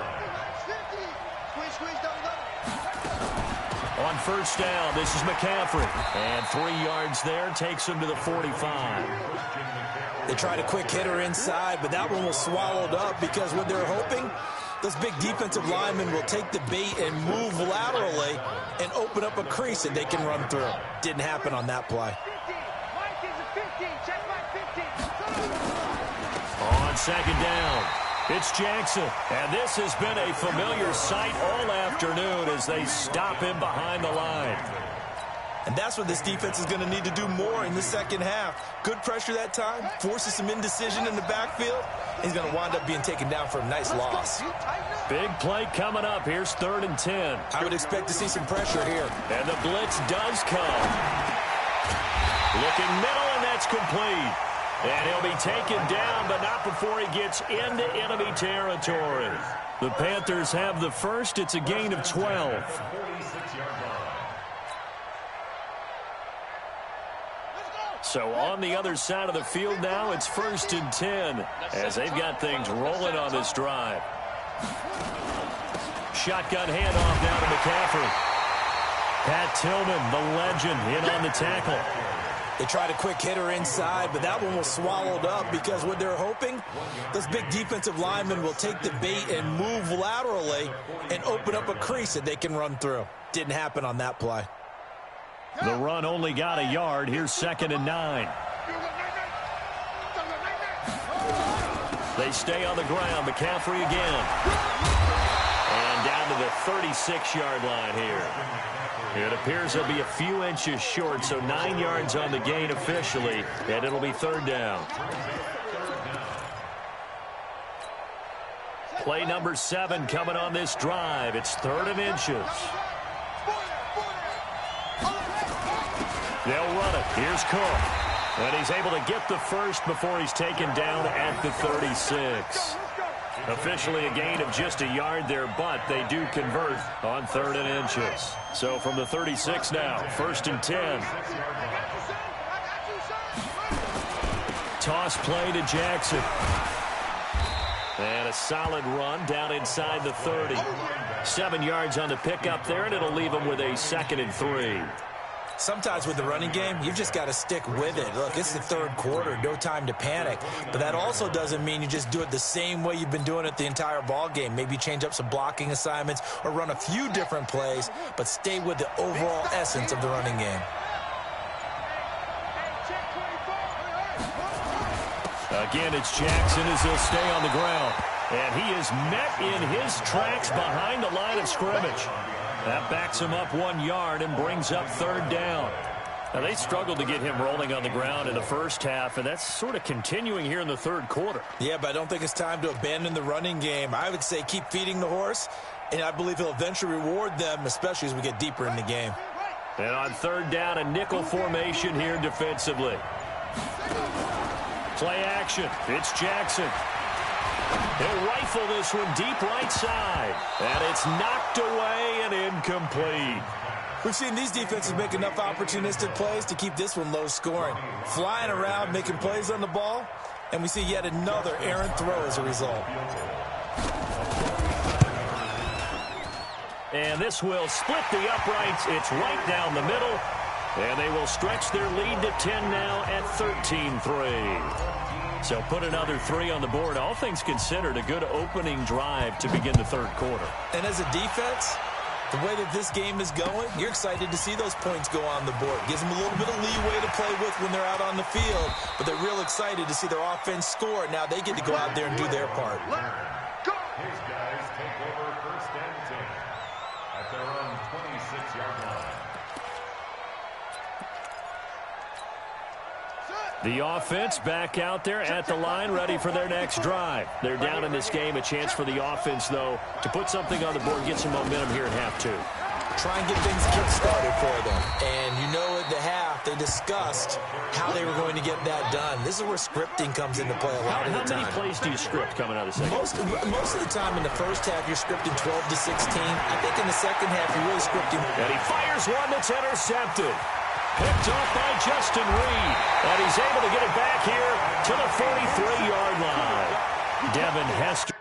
S1: On first down, this is McCaffrey. And 3 yards there, takes him to the 45.
S2: They tried a quick hitter inside, but that one was swallowed up because what they're hoping, those big defensive linemen will take the bait and move laterally and open up a crease that they can run through. Didn't happen on that play.
S1: On second down, it's Jackson. And this has been a familiar sight all afternoon as they stop him behind the line.
S2: And that's what this defense is going to need to do more in the second half. Good pressure that time, forces some indecision in the backfield. He's going to wind up being taken down for a nice loss.
S1: Big play coming up. Here's 3rd and 10.
S2: I would expect to see some pressure here.
S1: And the blitz does come. Looking middle, and that's complete. And he'll be taken down, but not before he gets into enemy territory. The Panthers have the first. It's a gain of 12. So on the other side of the field now, it's 1st and 10 as they've got things rolling on this drive. Shotgun handoff now to McCaffrey. Pat Tillman, the legend, in on the tackle.
S2: They tried a quick hitter inside, but that one was swallowed up because what they're hoping, those big defensive linemen will take the bait and move laterally and open up a crease that they can run through. Didn't happen on that play.
S1: The run only got a yard. Here's 2nd and 9. They stay on the ground. McCaffrey again. And down to the 36-yard line here. It appears they'll be a few inches short, so 9 yards on the gain officially, and it'll be 3rd down. Play number 7 coming on this drive. It's 3rd and inches. They'll run it. Here's Cook. And he's able to get the first before he's taken down at the 36. Officially a gain of just a yard there, but they do convert on 3rd and inches. So from the 36 now, 1st and 10. Toss play to Jackson. And a solid run down inside the 30. 7 yards on the pickup there, and it'll leave him with a 2nd and 3.
S2: Sometimes with the running game, you've just got to stick with it. Look, it's the 3rd quarter, no time to panic. But that also doesn't mean you just do it the same way you've been doing it the entire ball game. Maybe change up some blocking assignments or run a few different plays, but stay with the overall essence of the running game.
S1: Again, it's Jackson as he'll stay on the ground. And he is met in his tracks behind the line of scrimmage. That backs him up 1 yard and brings up 3rd down. Now, they struggled to get him rolling on the ground in the first half, and that's sort of continuing here in the 3rd quarter.
S2: Yeah, but I don't think it's time to abandon the running game. I would say keep feeding the horse, and I believe he'll eventually reward them, especially as we get deeper in the game.
S1: And on 3rd down, a nickel formation here defensively. Play action. It's Jackson. He'll rifle this one deep right side. And it's knocked away and incomplete.
S2: We've seen these defenses make enough opportunistic plays to keep this one low scoring. Flying around, making plays on the ball, and we see yet another errant throw as a result.
S1: And this will split the uprights. It's right down the middle. And they will stretch their lead to 10 now at 13-3. So put another 3 on the board. All things considered, a good opening drive to begin the 3rd quarter.
S2: And as a defense, the way that this game is going, you're excited to see those points go on the board. Gives them a little bit of leeway to play with when they're out on the field, but they're real excited to see their offense score. Now they get to go out there and do their part.
S3: His guys take over 1st and 10 at their own 26-yard line.
S1: The offense back out there at the line, ready for their next drive. They're down in this game. A chance for the offense, though, to put something on the board, get some momentum here at half 2.
S2: Try and get things kick-started for them. And you know at the half, they discussed how they were going to get that done. This is where scripting comes into play a lot of the time.
S1: How many plays do you script coming out of the second?
S2: Most of the time in the first half, you're scripting 12 to 16. I think in the second half, you're really scripting.
S1: And he fires one that's intercepted. Picked off by Justin Reed. And he's able to get it back here to the 43-yard line. Devin Hester.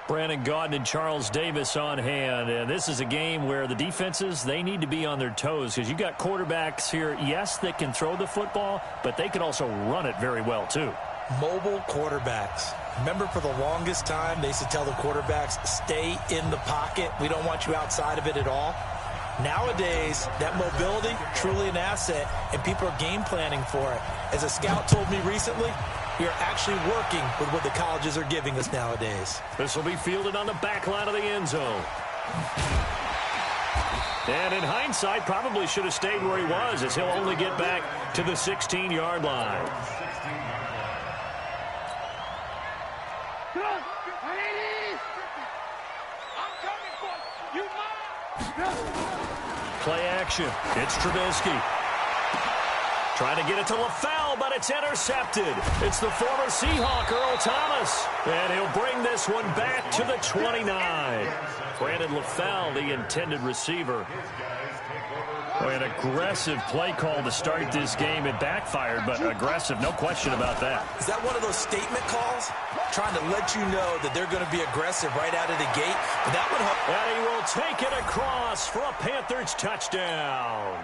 S1: Brandon Gaudin and Charles Davis on hand. And this is a game where the defenses, they need to be on their toes because you've got quarterbacks here, yes, that can throw the football, but they can also run it very well too.
S2: Mobile quarterbacks. Remember, for the longest time, they used to tell the quarterbacks, stay in the pocket. We don't want you outside of it at all. Nowadays, that mobility, truly an asset, and people are game planning for it. As a scout told me recently, we are actually working with what the colleges are giving us nowadays.
S1: This will be fielded on the back line of the end zone. And in hindsight, probably should have stayed where he was, as he'll only get back to the 16-yard line. Play action. It's Trubisky. Trying to get it to LaFell, but it's intercepted. It's the former Seahawk, Earl Thomas. And he'll bring this one back to the 29. Brandon LaFell, the intended receiver. An aggressive play call to start this game. It backfired, but aggressive, no question about that.
S2: Is that one of those statement calls? Trying to let you know that they're going to be aggressive right out of the gate. But that would help.
S1: And he will take it across for a Panthers touchdown.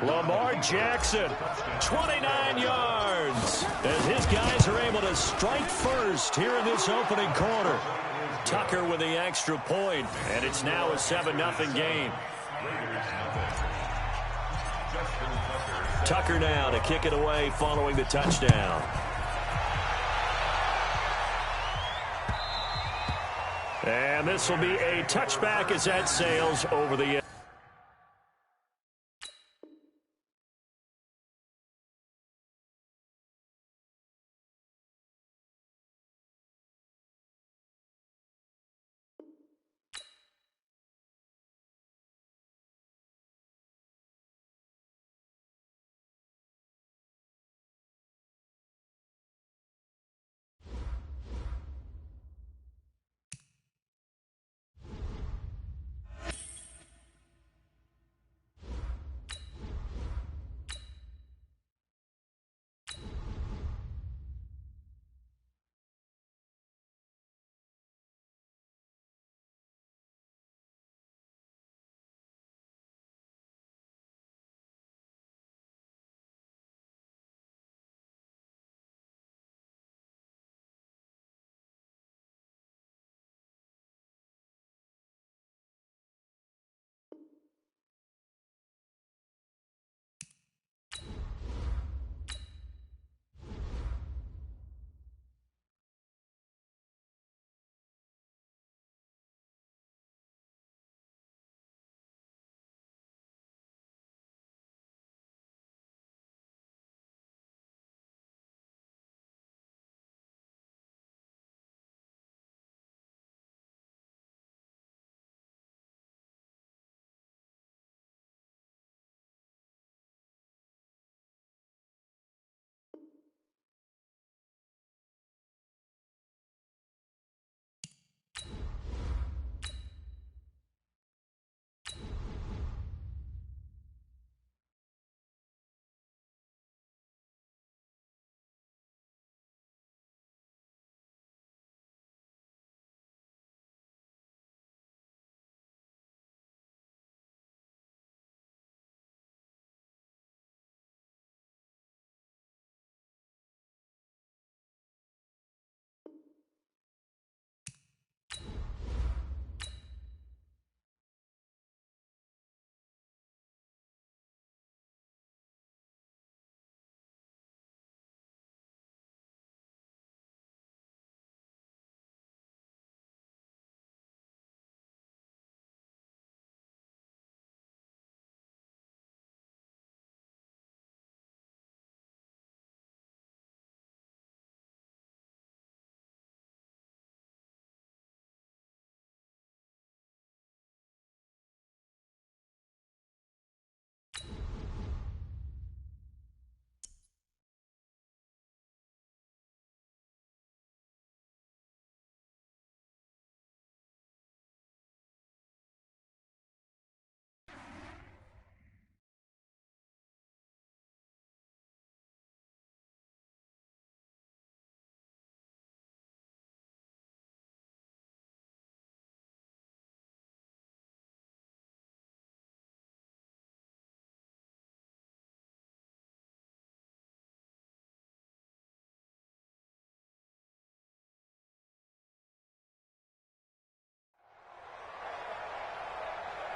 S1: Lamar Jackson, 29 yards. As his guys are able to strike first here in this opening quarter. Tucker with the extra point, and it's now a 7-0 game. Tucker now to kick it away following the touchdown. And this will be a touchback as that sails over the end.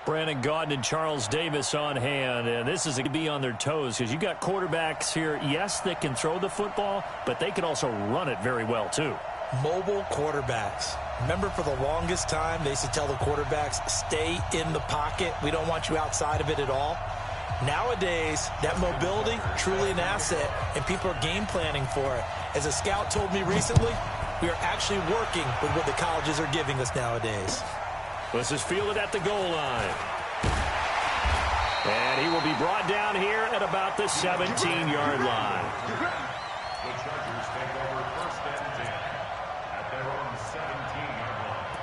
S1: Brandon Gaudin and Charles Davis on hand, and this is going to be on their toes because you got quarterbacks here, yes, that can throw the football, but they can also run it very well too.
S2: Mobile quarterbacks. Remember, for the longest time, they used to tell the quarterbacks, stay in the pocket. We don't want you outside of it at all. Nowadays, that mobility, truly an asset, and people are game planning for it. As a scout told me recently, we are actually working with what the colleges are giving us nowadays.
S1: This is fielded at the goal line. And he will be brought down here at about the 17-yard line.
S3: The Chargers take over first and 10 at their own 17-yard line.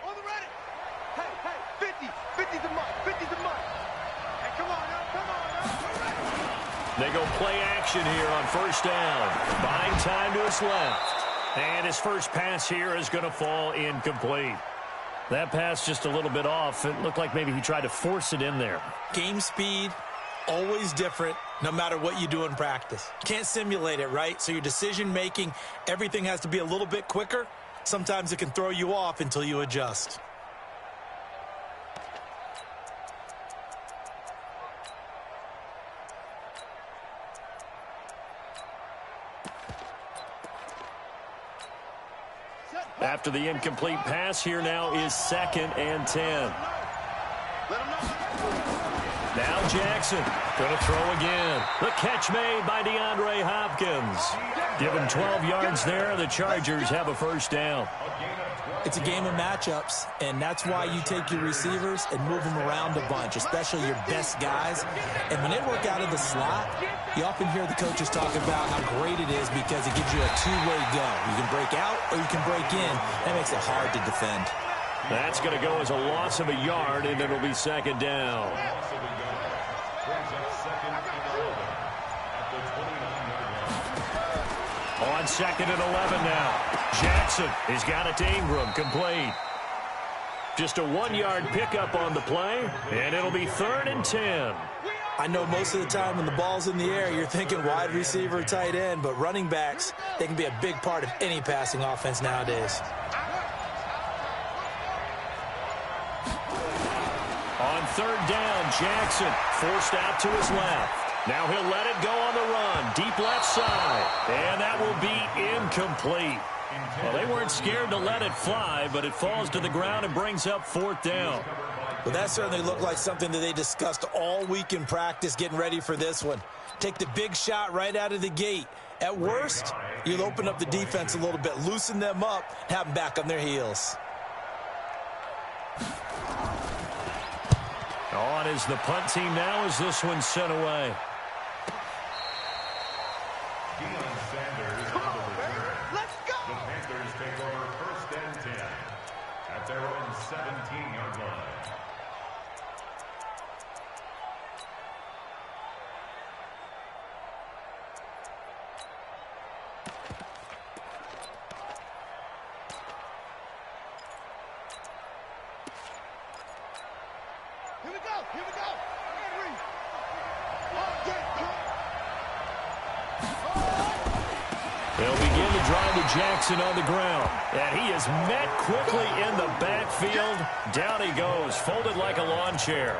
S4: On the ready. Hey, 50. 50's a mark. 50's a mark. Hey, come on now. Come on now. We're ready.
S1: They go play action here on first down. Buying time to his left. And his first pass here is going to fall incomplete. That pass just a little bit off. It looked like maybe he tried to force it in there.
S2: Game speed, always different, no matter what you do in practice. You can't simulate it, right? So your decision-making, everything has to be a little bit quicker. Sometimes it can throw you off until you adjust.
S1: After the incomplete pass, here now is 2nd and 10. Now Jackson going to throw again. The catch made by DeAndre Hopkins. Give him 12 yards there. The Chargers have a first down.
S2: It's a game of matchups, and that's why you take your receivers and move them around a bunch, especially your best guys. And when they work out of the slot, you often hear the coaches talk about how great it is because it gives you a two-way go. You can break out or you can break in. That makes it hard to defend.
S1: That's going to go as a loss of a yard, and it'll be 2nd down. On 2nd and 11 now. Jackson has got it to Ingram, complete. Just a 1-yard pickup on the play, and it'll be 3rd and 10.
S2: I know most of the time when the ball's in the air, you're thinking wide receiver, tight end, but running backs, they can be a big part of any passing offense nowadays.
S1: On 3rd down, Jackson forced out to his left. Now he'll let it go on the run, deep left side, and that will be incomplete. Well, they weren't scared to let it fly, but it falls to the ground and brings up 4th down.
S2: Well, that certainly looked like something that they discussed all week in practice getting ready for this one. Take the big shot right out of the gate. At worst, you'll open up the defense a little bit, loosen them up, have them back on their heels.
S1: On is the punt team now as this one's sent away.
S4: Let's go.
S3: The Panthers take over first and 10 at their own 17-yard line.
S4: Here we go. Here we go.
S1: They'll begin to drive to Jackson on the ground. And he is met quickly in the backfield. Down he goes, folded like a lawn chair.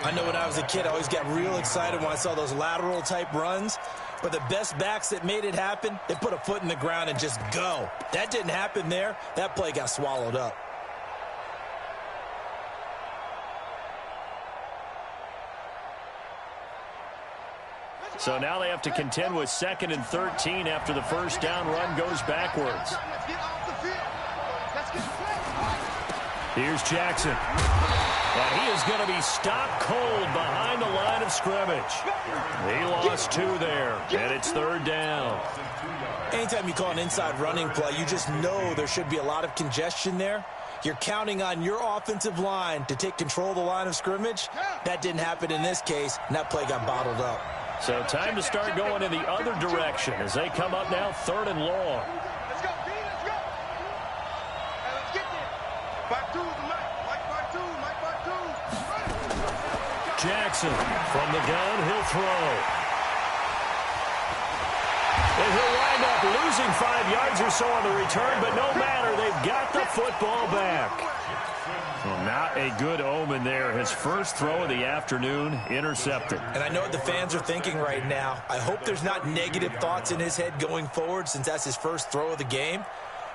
S2: I know when I was a kid, I always got real excited when I saw those lateral type runs. But the best backs that made it happen, they put a foot in the ground and just go. That didn't happen there. That play got swallowed up.
S1: So now they have to contend with 2nd and 13 after the first down run goes backwards. Here's Jackson. And he is going to be stopped cold behind the line of scrimmage. He lost 2 there, and it's 3rd down.
S2: Anytime you call an inside running play, you just know there should be a lot of congestion there. You're counting on your offensive line to take control of the line of scrimmage. That didn't happen in this case, and that play got bottled up.
S1: So time to start going in the other direction as they come up now 3rd and long.
S4: Let's go, D. Let's go. Hey, let's get there. 5-2 is the Mike. Mike 5-2. Mike 5-2.
S1: Jackson. From the gun, he'll throw. And he'll wind up losing 5 yards or so on the return, but no matter, they've got the football back. Well, not a good omen there. His first throw of the afternoon intercepted.
S2: And I know what the fans are thinking right now. I hope there's not negative thoughts in his head going forward since that's his first throw of the game.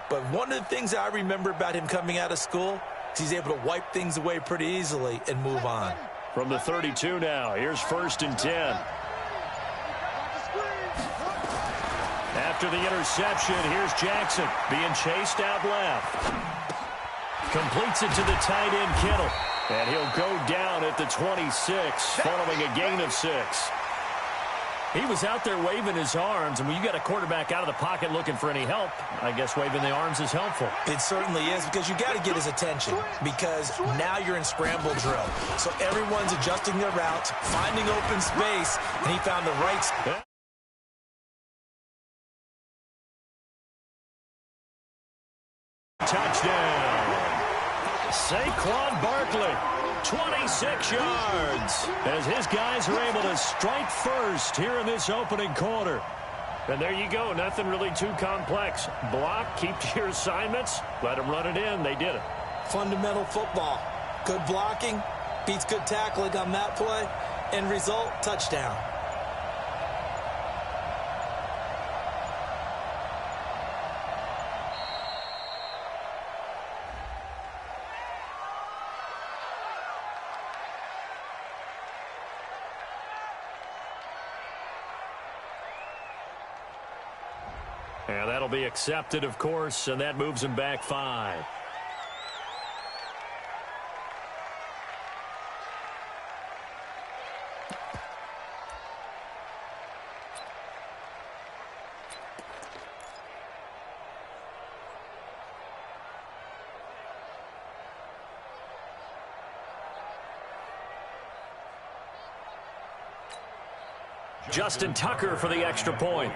S2: But one of the things I remember about him coming out of school is he's able to wipe things away pretty easily and move on.
S1: From the 32 now, here's 1st and 10. After the interception, here's Jackson being chased out left. Completes it to the tight end, Kittle. And he'll go down at the 26, following a gain of 6. He was out there waving his arms, and when you got a quarterback out of the pocket looking for any help, I guess waving the arms is helpful.
S2: It certainly is, because you got to get his attention, because now you're in scramble drill. So everyone's adjusting their routes, finding open space, and he found the right spot.
S1: Touchdown. Saquon Barkley, 26 yards, as his guys are able to strike first here in this opening quarter. And there you go, nothing really too complex. Block, keep to your assignments, let them run it in. They did it.
S2: Fundamental football. Good blocking, beats good tackling on that play, end result, touchdown.
S1: And that'll be accepted, of course, and that moves him back 5. Justin Tucker for the extra point.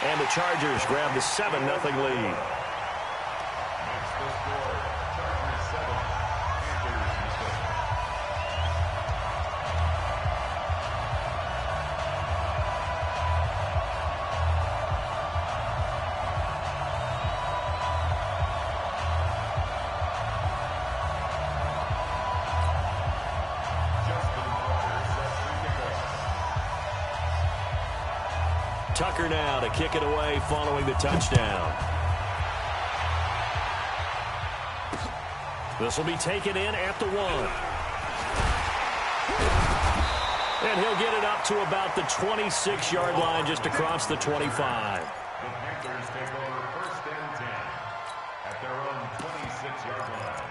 S1: And the Chargers grab the 7-0 lead. Tucker now to kick it away following the touchdown. This will be taken in at the 1. And he'll get it up to about the 26-yard line, just across the 25.
S3: The Panthers take over 1st and 10 at their own 26-yard line.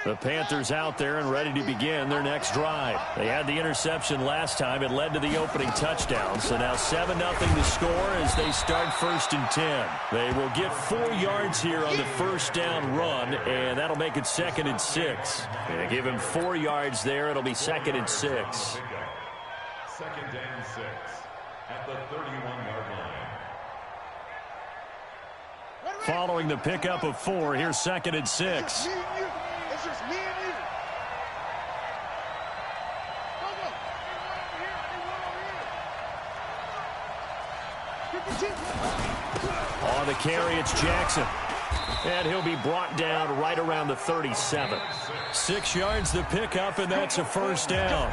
S1: The Panthers out there and ready to begin their next drive. They had the interception last time. It led to the opening touchdown. So now 7-0 the score as they start 1st and 10. They will get 4 yards here on the first down run, and that'll make it 2nd and 6. And give him 4 yards there. It'll be 2nd and 6.
S3: 2nd and 6 at the 31-yard line.
S1: Following the pickup of 4, here's 2nd and 6.
S4: It's just me and you.
S1: On the carry, it's Jackson. And he'll be brought down right around the 37. 6 yards the pickup, and that's a first down.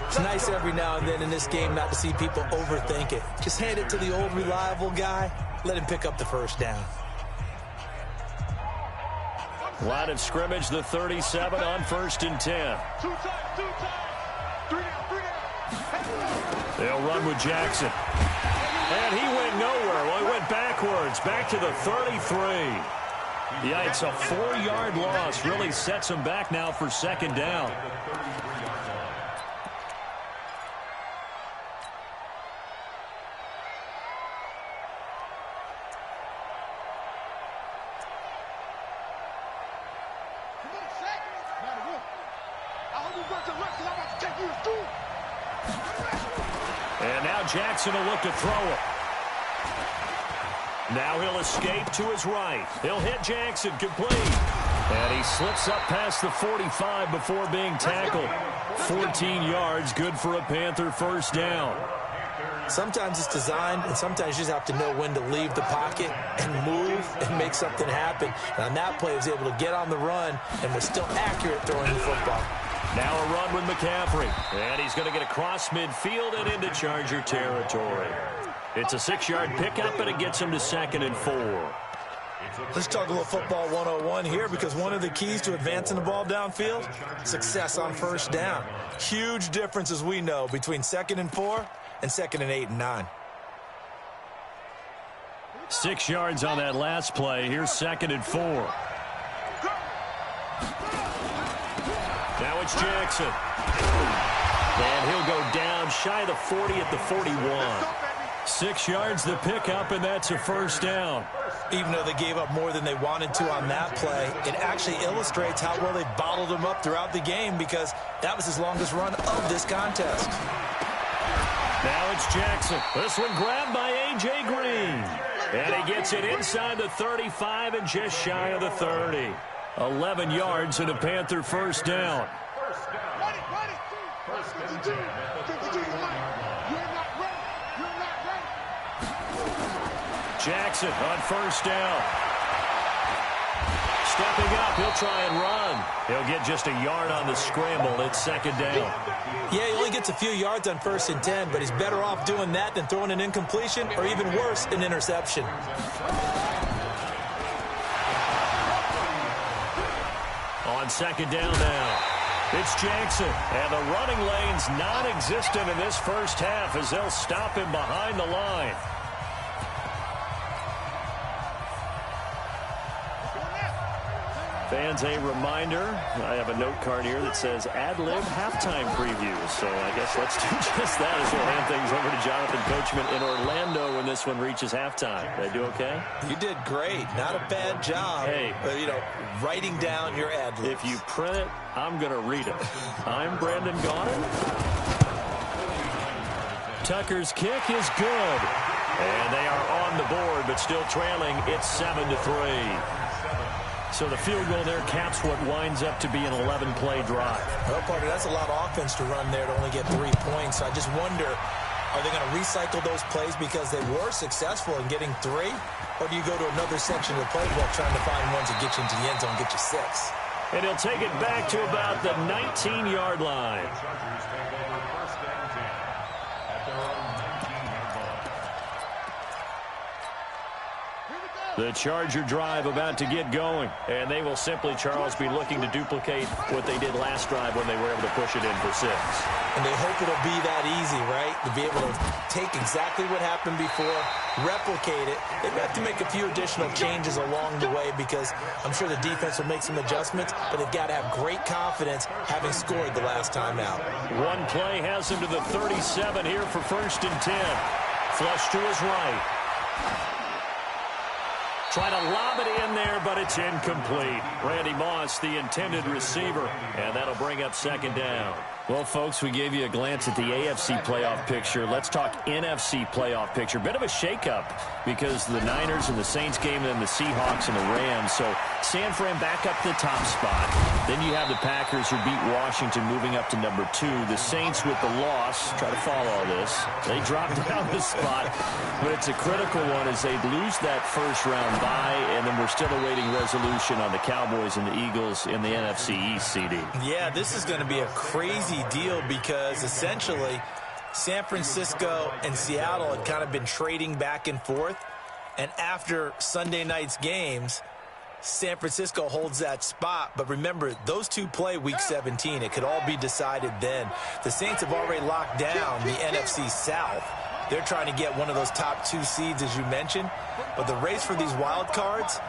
S2: It's nice every now and then in this game not to see people overthink it. Just hand it to the old reliable guy. Let him pick up the first down.
S1: Line of scrimmage, the 37 on 1st and 10.
S4: 2 times, 2 times. 3 down.
S1: They'll run with Jackson. And he went nowhere. Well, he went backwards, back to the 33. Yikes, a 4-yard loss really sets him back now for 2nd down.
S4: Come on, Shaq. I hope you
S1: And now Jackson will look to throw it. Now he'll escape to his right. He'll hit Jackson, complete. And he slips up past the 45 before being tackled. 14 yards, good for a Panther first down.
S2: Sometimes it's designed, and sometimes you just have to know when to leave the pocket and move and make something happen. And on that play, he was able to get on the run and was still accurate throwing the football.
S1: Now a run with McCaffrey. And he's going to get across midfield and into Charger territory. It's a 6-yard pickup, and it gets him to 2nd and 4.
S2: Let's talk a little football 101 here, because one of the keys to advancing the ball downfield, success on first down. Huge difference, as we know, between 2nd and 4 and 2nd and 8 and 9.
S1: 6 yards on that last play. Here's 2nd and 4. Now it's Jackson. And he'll go down shy of the 40 at the 41. 6 yards the pickup, and that's a first down.
S2: Even though they gave up more than they wanted to on that play, it actually illustrates how well they bottled him up throughout the game, because that was his longest run of this contest.
S1: Now it's Jackson. This one grabbed by A.J. Green. And he gets it inside the 35 and just shy of the 30. 11 yards and a Panther first down. Jackson on first down. Stepping up, he'll try and run. He'll get just a yard on the scramble. It's 2nd down.
S2: Yeah, he only gets a few yards on 1st and 10, but he's better off doing that than throwing an incompletion, or even worse, an interception.
S1: On 2nd down now. It's Jackson, and the running lane's non-existent in this first half as they'll stop him behind the line. Fans, a reminder, I have a note card here that says ad-lib halftime preview. So I guess let's do just that as we'll hand things over to Jonathan Coachman in Orlando when this one reaches halftime. Did I do okay?
S2: You did great. Not a bad job.
S1: Hey.
S2: Writing down your ad-libs.
S1: If you print it, I'm going to read it. I'm Brandon Gaudin. Tucker's kick is good. And they are on the board, but still trailing. It's 7-3. So the field goal there caps what winds up to be an 11-play drive.
S2: Well, partner, that's a lot of offense to run there to only get 3 points. So I just wonder, are they going to recycle those plays because they were successful in getting 3? Or do you go to another section of the playbook trying to find ones that get you into the end zone, get you 6?
S1: And he'll take it back to about the 19-yard line. The Charger drive about to get going. And they will simply, Charles, be looking to duplicate what they did last drive when they were able to push it in for 6.
S2: And they hope it'll be that easy, right? To be able to take exactly what happened before, replicate it. They have to make a few additional changes along the way, because I'm sure the defense will make some adjustments, but they've got to have great confidence having scored the last time out.
S1: One play has him to the 37 here for 1st and 10. Flush to his right. Trying to lob it in there, but it's incomplete. Randy Moss, the intended receiver, and that'll bring up 2nd down. Well, folks, we gave you a glance at the AFC playoff picture. Let's talk NFC playoff picture. Bit of a shakeup because the Niners and the Saints game, and then the Seahawks and the Rams. So San Fran back up to the top spot. Then you have the Packers, who beat Washington, moving up to number 2. The Saints with the loss, try to follow all this. They drop down the spot, but it's a critical one as they lose that first-round bye, and then we're still awaiting resolution on the Cowboys and the Eagles in the NFC East, CD.
S2: Yeah, this is going to be a crazy deal, because essentially San Francisco and Seattle had kind of been trading back and forth, and after Sunday night's games, San Francisco holds that spot. But remember, those two play Week 17. It could all be decided then. The Saints have already locked down the NFC South, They're trying to get one of those top 2 seeds, as you mentioned. But the race for these wild cards,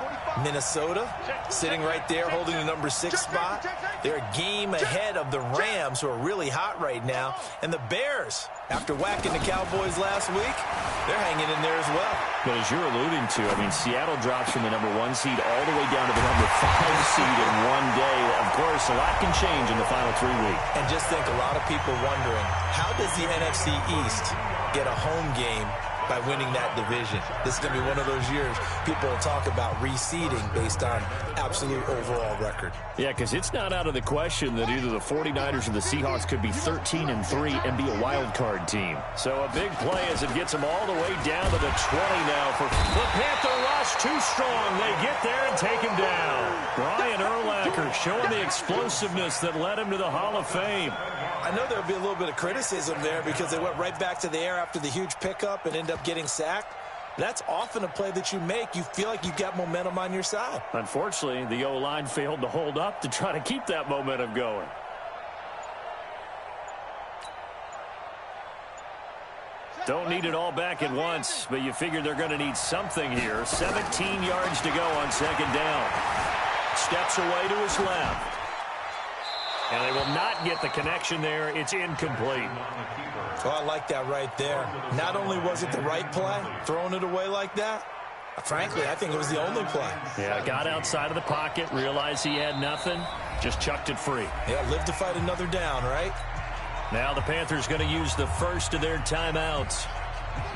S2: Minnesota sitting right there holding the number 6 spot. They're a game ahead of the Rams, who are really hot right now. And the Bears, after whacking the Cowboys last week, they're hanging in there as well.
S1: But as you're alluding to, I mean, Seattle drops from the number 1 seed all the way down to the number 5 seed in one day. Of course, a lot can change in the final 3 weeks.
S2: And just think, a lot of people wondering, how does the NFC East get a home game by winning that division? This is going to be one of those years people will talk about reseeding based on absolute overall record.
S1: Yeah, because it's not out of the question that either the 49ers or the Seahawks could be 13-3 and be a wild card team. So a big play as it gets them all the way down to the 20 now. For the Panther rush, too strong. They get there and take him down. Brian Urlacher showing the explosiveness that led him to the Hall of Fame.
S2: I know there'll be a little bit of criticism there because they went right back to the air after the huge pickup and ended up getting sacked. That's often a play that you make. You feel like you've got momentum on your side.
S1: Unfortunately, the O-line failed to hold up to try to keep that momentum going. Don't need it all back at once, but you figure they're going to need something here. 17 yards to go on second down. Steps away to his left. And they will not get the connection there. It's incomplete.
S2: Oh, I like that right there. Not only was it the right play, throwing it away like that, frankly, I think it was the only play.
S1: Yeah, got outside of the pocket, realized he had nothing, just chucked it free.
S2: Yeah, live to fight another down, right?
S1: Now the Panthers going to use the first of their timeouts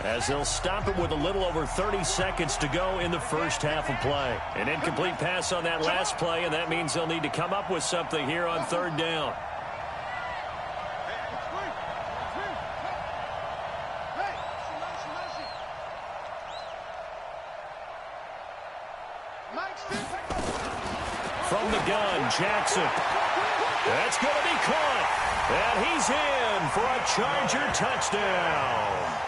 S1: as they'll stop it with a little over 30 seconds to go in the first half of play. An incomplete pass on that last play, and that means they'll need to come up with something here on third down. From the gun, Jackson. That's going to be caught. And he's in for a Charger touchdown.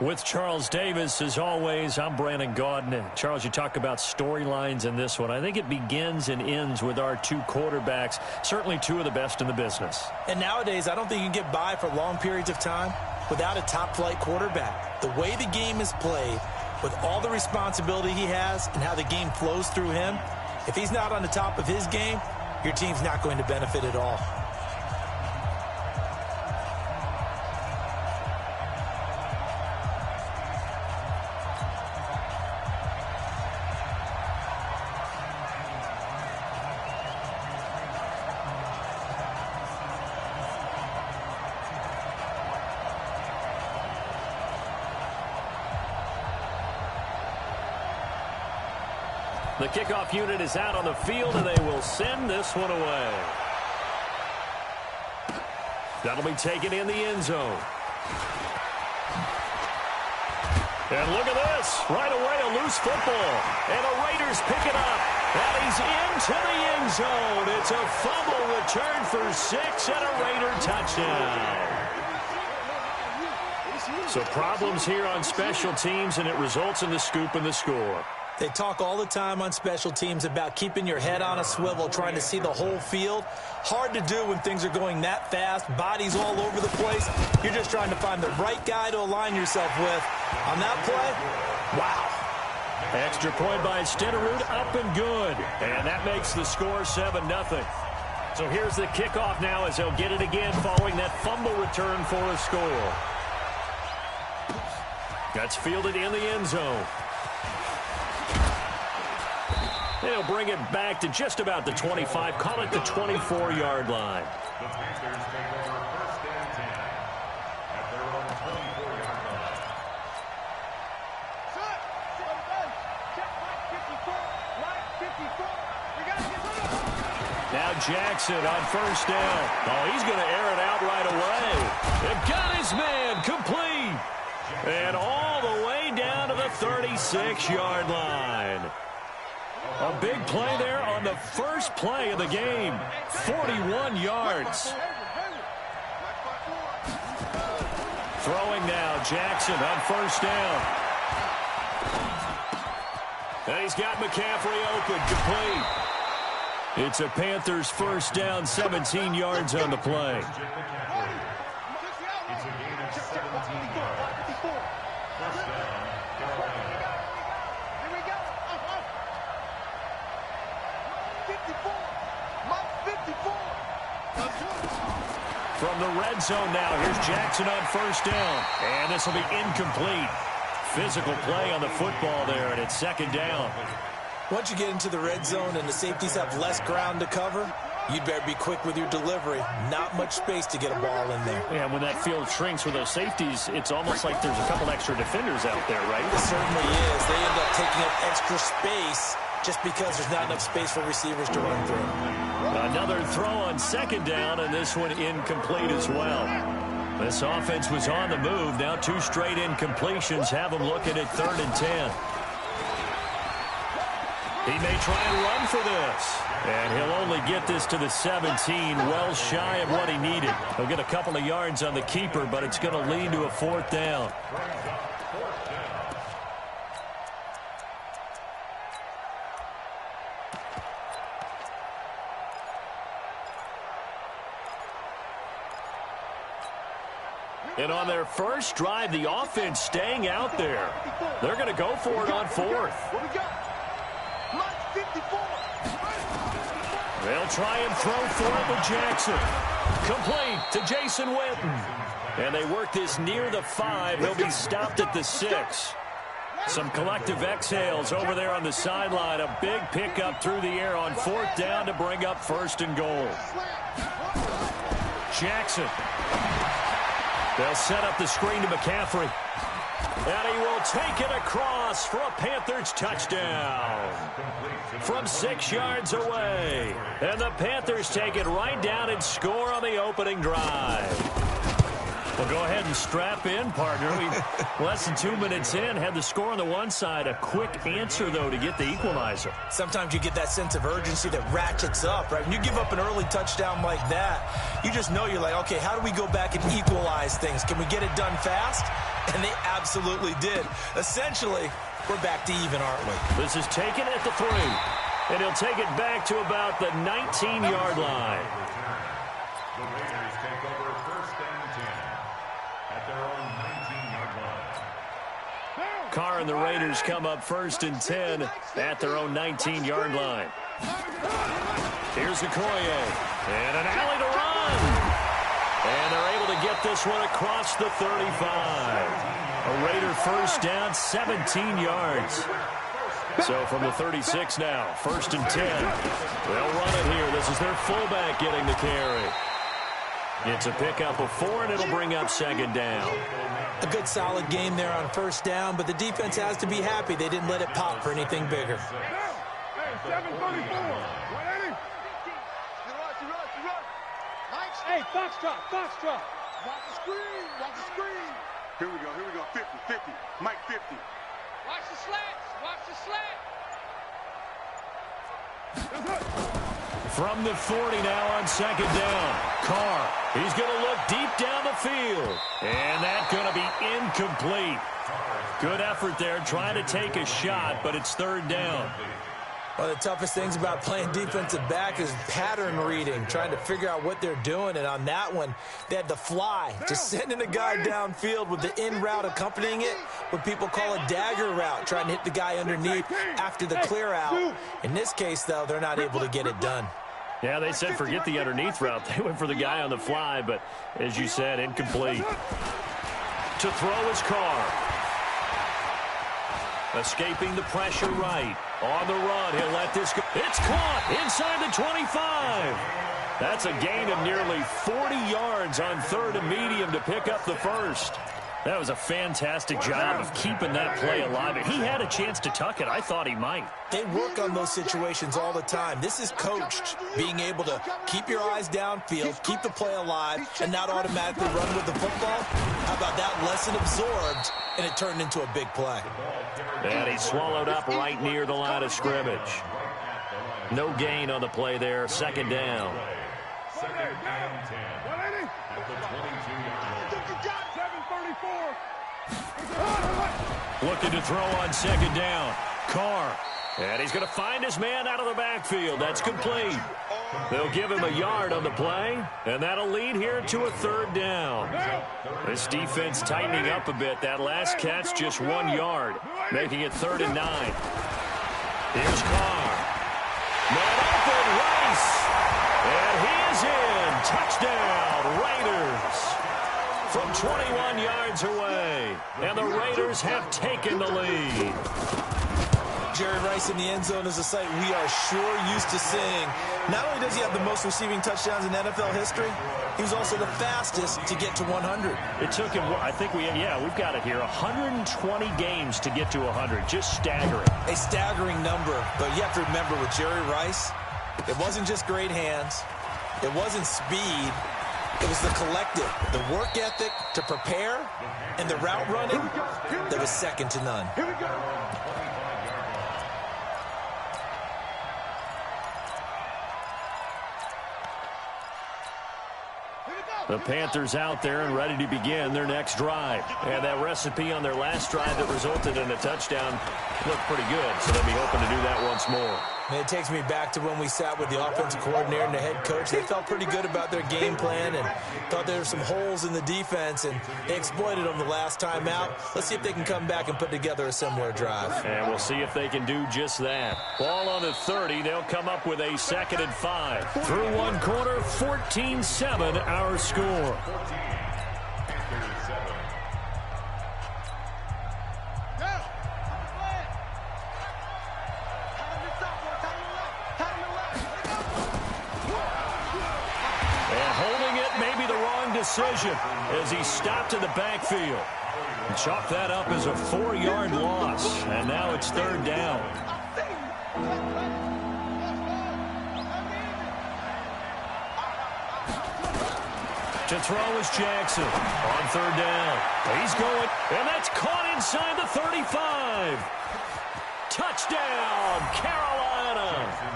S1: With Charles Davis, as always, I'm Brandon Gaudin. Charles, you talk about storylines in this one. I think it begins and ends with our two quarterbacks, certainly two of the best in the business.
S2: And nowadays, I don't think you can get by for long periods of time without a top-flight quarterback. The way the game is played, with all the responsibility he has and how the game flows through him, if he's not on the top of his game, your team's not going to benefit at all.
S1: The kickoff unit is out on the field, and they will send this one away. That'll be taken in the end zone. And look at this. Right away, a loose football. And the Raiders pick it up. And he's into the end zone. It's a fumble return for 6 and a Raider touchdown. So problems here on special teams, and it results in the scoop and the score.
S2: They talk all the time on special teams about keeping your head on a swivel, trying to see the whole field. Hard to do when things are going that fast, bodies all over the place. You're just trying to find the right guy to align yourself with. On that play, wow.
S1: Extra point by Stenerud, up and good. And that makes the score 7-0. So here's the kickoff now as they'll get it again following that fumble return for a score. That's fielded in the end zone. They'll bring it back to just about the 25. Call it the 24-yard line.
S3: The Panthers take over first and 10 at their own 24-yard line.
S4: Check line 54. We got to get rid of him.
S1: Now Jackson on first down. Oh, he's going to air it out right away. They've got his man complete. And all the way down to the 36-yard line. A big play there on the first play of the game. 41 yards. Throwing now, Jackson on first down. And he's got McCaffrey open, complete. It's a Panthers first down, 17 yards on the play.
S3: It's a gain of 17 yards. First down, Carolina.
S4: Here we go. 54. Mike 54.
S1: From the red zone now, here's Jackson on first down. And this will be incomplete. Physical play on the football there, and it's second down.
S2: Once you get into the red zone and the safeties have less ground to cover, you'd better be quick with your delivery. Not much space to get a ball in there.
S1: Yeah, when that field shrinks with those safeties, it's almost like there's a couple extra defenders out there, right?
S2: It certainly is. They end up taking up extra space just because there's not enough space for receivers to run through.
S1: Another throw on second down, and this one incomplete as well. This offense was on the move. Now 2 straight incompletions have them looking at 3rd and 10. He may try and run for this. And he'll only get this to the 17, well shy of what he needed. He'll get a couple of yards on the keeper, but it's going to lead to a 4th down. And on their first drive, the offense staying out there. They're going to go for it on 4th.
S4: What we got? Mike 54.
S1: They'll try and throw for it with Jackson. Complete to Jason Witten. And they work this near the 5. He'll be stopped at the 6. Some collective exhales over there on the sideline. A big pickup through the air on 4th down to bring up 1st and goal. Jackson. They'll set up the screen to McCaffrey. And he will take it across for a Panthers touchdown. From 6 yards away. And the Panthers take it right down and score on the opening drive. Well, go ahead and strap in, partner. Less than 2 minutes in, had the score on the one side. A quick answer, though, to get the equalizer.
S2: Sometimes you get that sense of urgency that ratchets up, right? When you give up an early touchdown like that, you just know you're like, okay, how do we go back and equalize things? Can we get it done fast? And they absolutely did. Essentially, we're back to even, aren't we?
S1: This is taken at the 3. And he'll take it back to about the 19-yard line.
S3: The Raiders take over 1st and 10 at their own 19-yard line.
S1: Carr and the Raiders come up 1st and 10 at their own 19-yard line. Here's Okoye. And an alley to run. And they're able to get this one across the 35. A Raider first down, 17 yards. So from the 36 now, 1st and 10. They'll run it here. This is their fullback getting the carry. It's a pickup of 4, and it'll bring up 2nd down.
S2: A good solid game there on 1st down, but the defense has to be happy they didn't let it pop for anything bigger.
S4: Hey, 734. 180. Hey, Foxtrot, Foxtrot. Watch the screen, watch the screen. Here we go, 50, 50, Mike 50. Watch the slats, watch the slat.
S1: From the 40 now on 2nd down. Carr, he's going to look deep down the field. And that's going to be incomplete. Good effort there trying to take a shot, but it's 3rd down.
S2: One of the toughest things about playing defensive back is pattern reading, trying to figure out what they're doing. And on that one, they had to fly, just sending a guy downfield with the in route accompanying it, what people call a dagger route, trying to hit the guy underneath after the clear out. In this case, though, they're not able to get it done.
S1: Yeah, they said forget the underneath route. They went for the guy on the fly, but as you said, incomplete. To throw is Carr. Escaping the pressure right. On the run, he'll let this go. It's caught inside the 25. That's a gain of nearly 40 yards on 3rd and medium to pick up the 1st. That was a fantastic job of keeping that play alive. He had a chance to tuck it. I thought he might.
S2: They work on those situations all the time. This is coached, being able to keep your eyes downfield, keep the play alive, and not automatically run with the football. How about that lesson absorbed, and it turned into a big play.
S1: And he's swallowed up right near the line of scrimmage. No gain on the play there. 2nd down.
S3: 2nd and 10 at the 22-yard line.
S1: Looking to throw on 2nd down. Carr. And he's going to find his man out of the backfield. That's complete. They'll give him a yard on the play, and that'll lead here to a 3rd down. This defense tightening up a bit. That last catch just 1 yard, making it 3rd and 9. Here's Carr. Man open, Rice. And he is in. Touchdown, Raiders. From 21 yards away. And the Raiders have taken the lead.
S2: Jerry Rice in the end zone is a sight we are sure used to seeing. Not only does he have the most receiving touchdowns in NFL history, he was also the fastest to get to 100.
S1: It took him, I think we've got it here, 120 games to get to 100. Just staggering.
S2: A staggering number, but you have to remember with Jerry Rice, it wasn't just great hands. It wasn't speed. It was the collective, the work ethic to prepare, and the route running that was second to none.
S4: Here we go.
S1: The Panthers out there and ready to begin their next drive. And that recipe on their last drive that resulted in a touchdown looked pretty good, so they'll be hoping to do that once more.
S2: And it takes me back to when we sat with the offensive coordinator and the head coach. They felt pretty good about their game plan and thought there were some holes in the defense, and they exploited them the last time out. Let's see if they can come back and put together a similar drive.
S1: And we'll see if they can do just that. Ball on the 30. They'll come up with a 2nd and 5. Through one quarter, 14-7 our score. Decision as he stopped in the backfield. And chalk that up as a 4-yard loss. And now it's 3rd down. To throw is Jackson on 3rd down. He's going, and that's caught inside the 35. Touchdown, Carolina.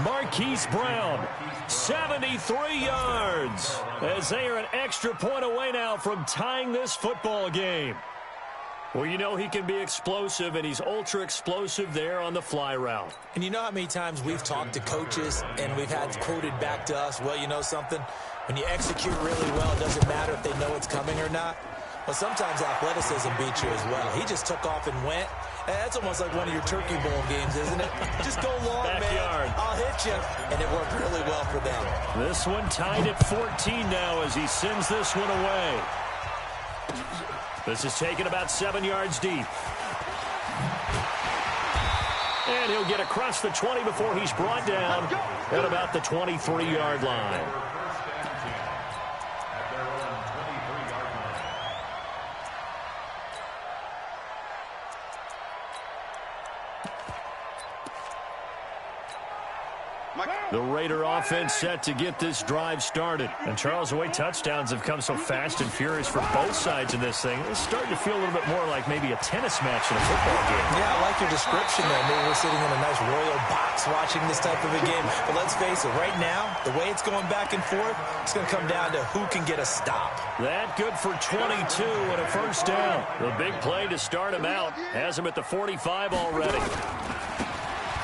S1: Marquise Brown, 73 yards, as they are an extra point away now from tying this football game. Well, you know he can be explosive, and he's ultra-explosive there on the fly route.
S2: And you know how many times we've talked to coaches and we've had quoted back to us, well, you know something? When you execute really well, it doesn't matter if they know it's coming or not. Well, sometimes athleticism beats you as well. He just took off and went. That's almost like one of your Turkey Bowl games, isn't it? Just go long,
S1: Backyard.
S2: man. I'll hit you. And it worked really well for them.
S1: This one tied at 14 now as he sends this one away. This is taken about 7 yards deep. And he'll get across the 20 before he's brought down at about the 23-yard line. The Raider offense set to get this drive started. And Charles, the way touchdowns have come so fast and furious for both sides in this thing, it's starting to feel a little bit more like maybe a tennis match in a football game.
S2: Yeah, I like your description there. Maybe we're sitting in a nice royal box watching this type of a game. But let's face it, right now, the way it's going back and forth, it's going to come down to who can get a stop.
S1: That good for 22 and a first down. The big play to start him out has him at the 45 already.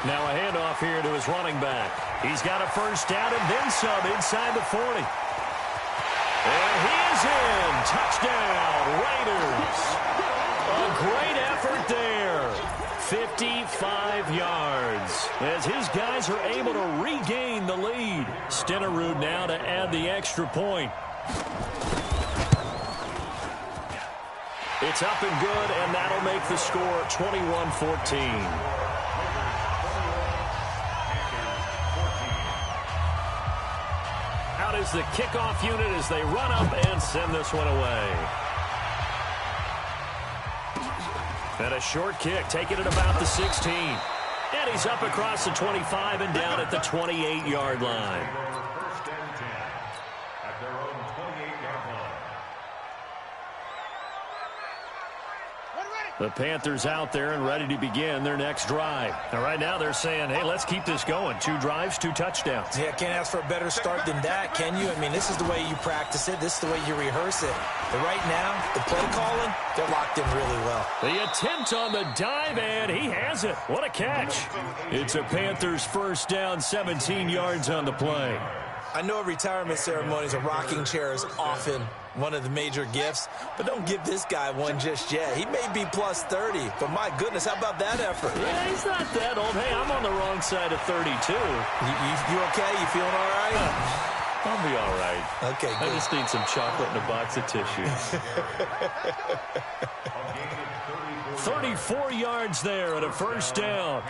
S1: Now a handoff here to his running back. He's got a first down and then some inside the 40. And he is in. Touchdown, Raiders. A great effort there. 55 yards as his guys are able to regain the lead. Stenerud now to add the extra point. It's up and good, and that'll make the score 21-14. Out is the kickoff unit as they run up and send this one away. And a short kick, taking it about the 16. And he's up across the 25 and down at the 28-yard line.
S3: First and 10 at their own 28-yard line.
S1: The Panthers out there and ready to begin their next drive. Now, right now they're saying, hey, let's keep this going. 2 drives, 2 touchdowns.
S2: Yeah, can't ask for a better start than that, can you? I mean, this is the way you practice it. This is the way you rehearse it. But right now, the play calling, they're locked in really well.
S1: The attempt on the dive, and he has it. What a catch. It's a Panthers first down, 17 yards on the play.
S2: I know at retirement ceremonies, a rocking chair is often one of the major gifts, but don't give this guy one just yet. He may be plus 30, but my goodness, how about that effort?
S1: Yeah, he's not that old. Hey, I'm on the wrong side of 32.
S2: You okay? You feeling all right?
S1: I'll be all right.
S2: Okay, good.
S1: I just need some chocolate and a box of tissue. 34 yards there at a first down.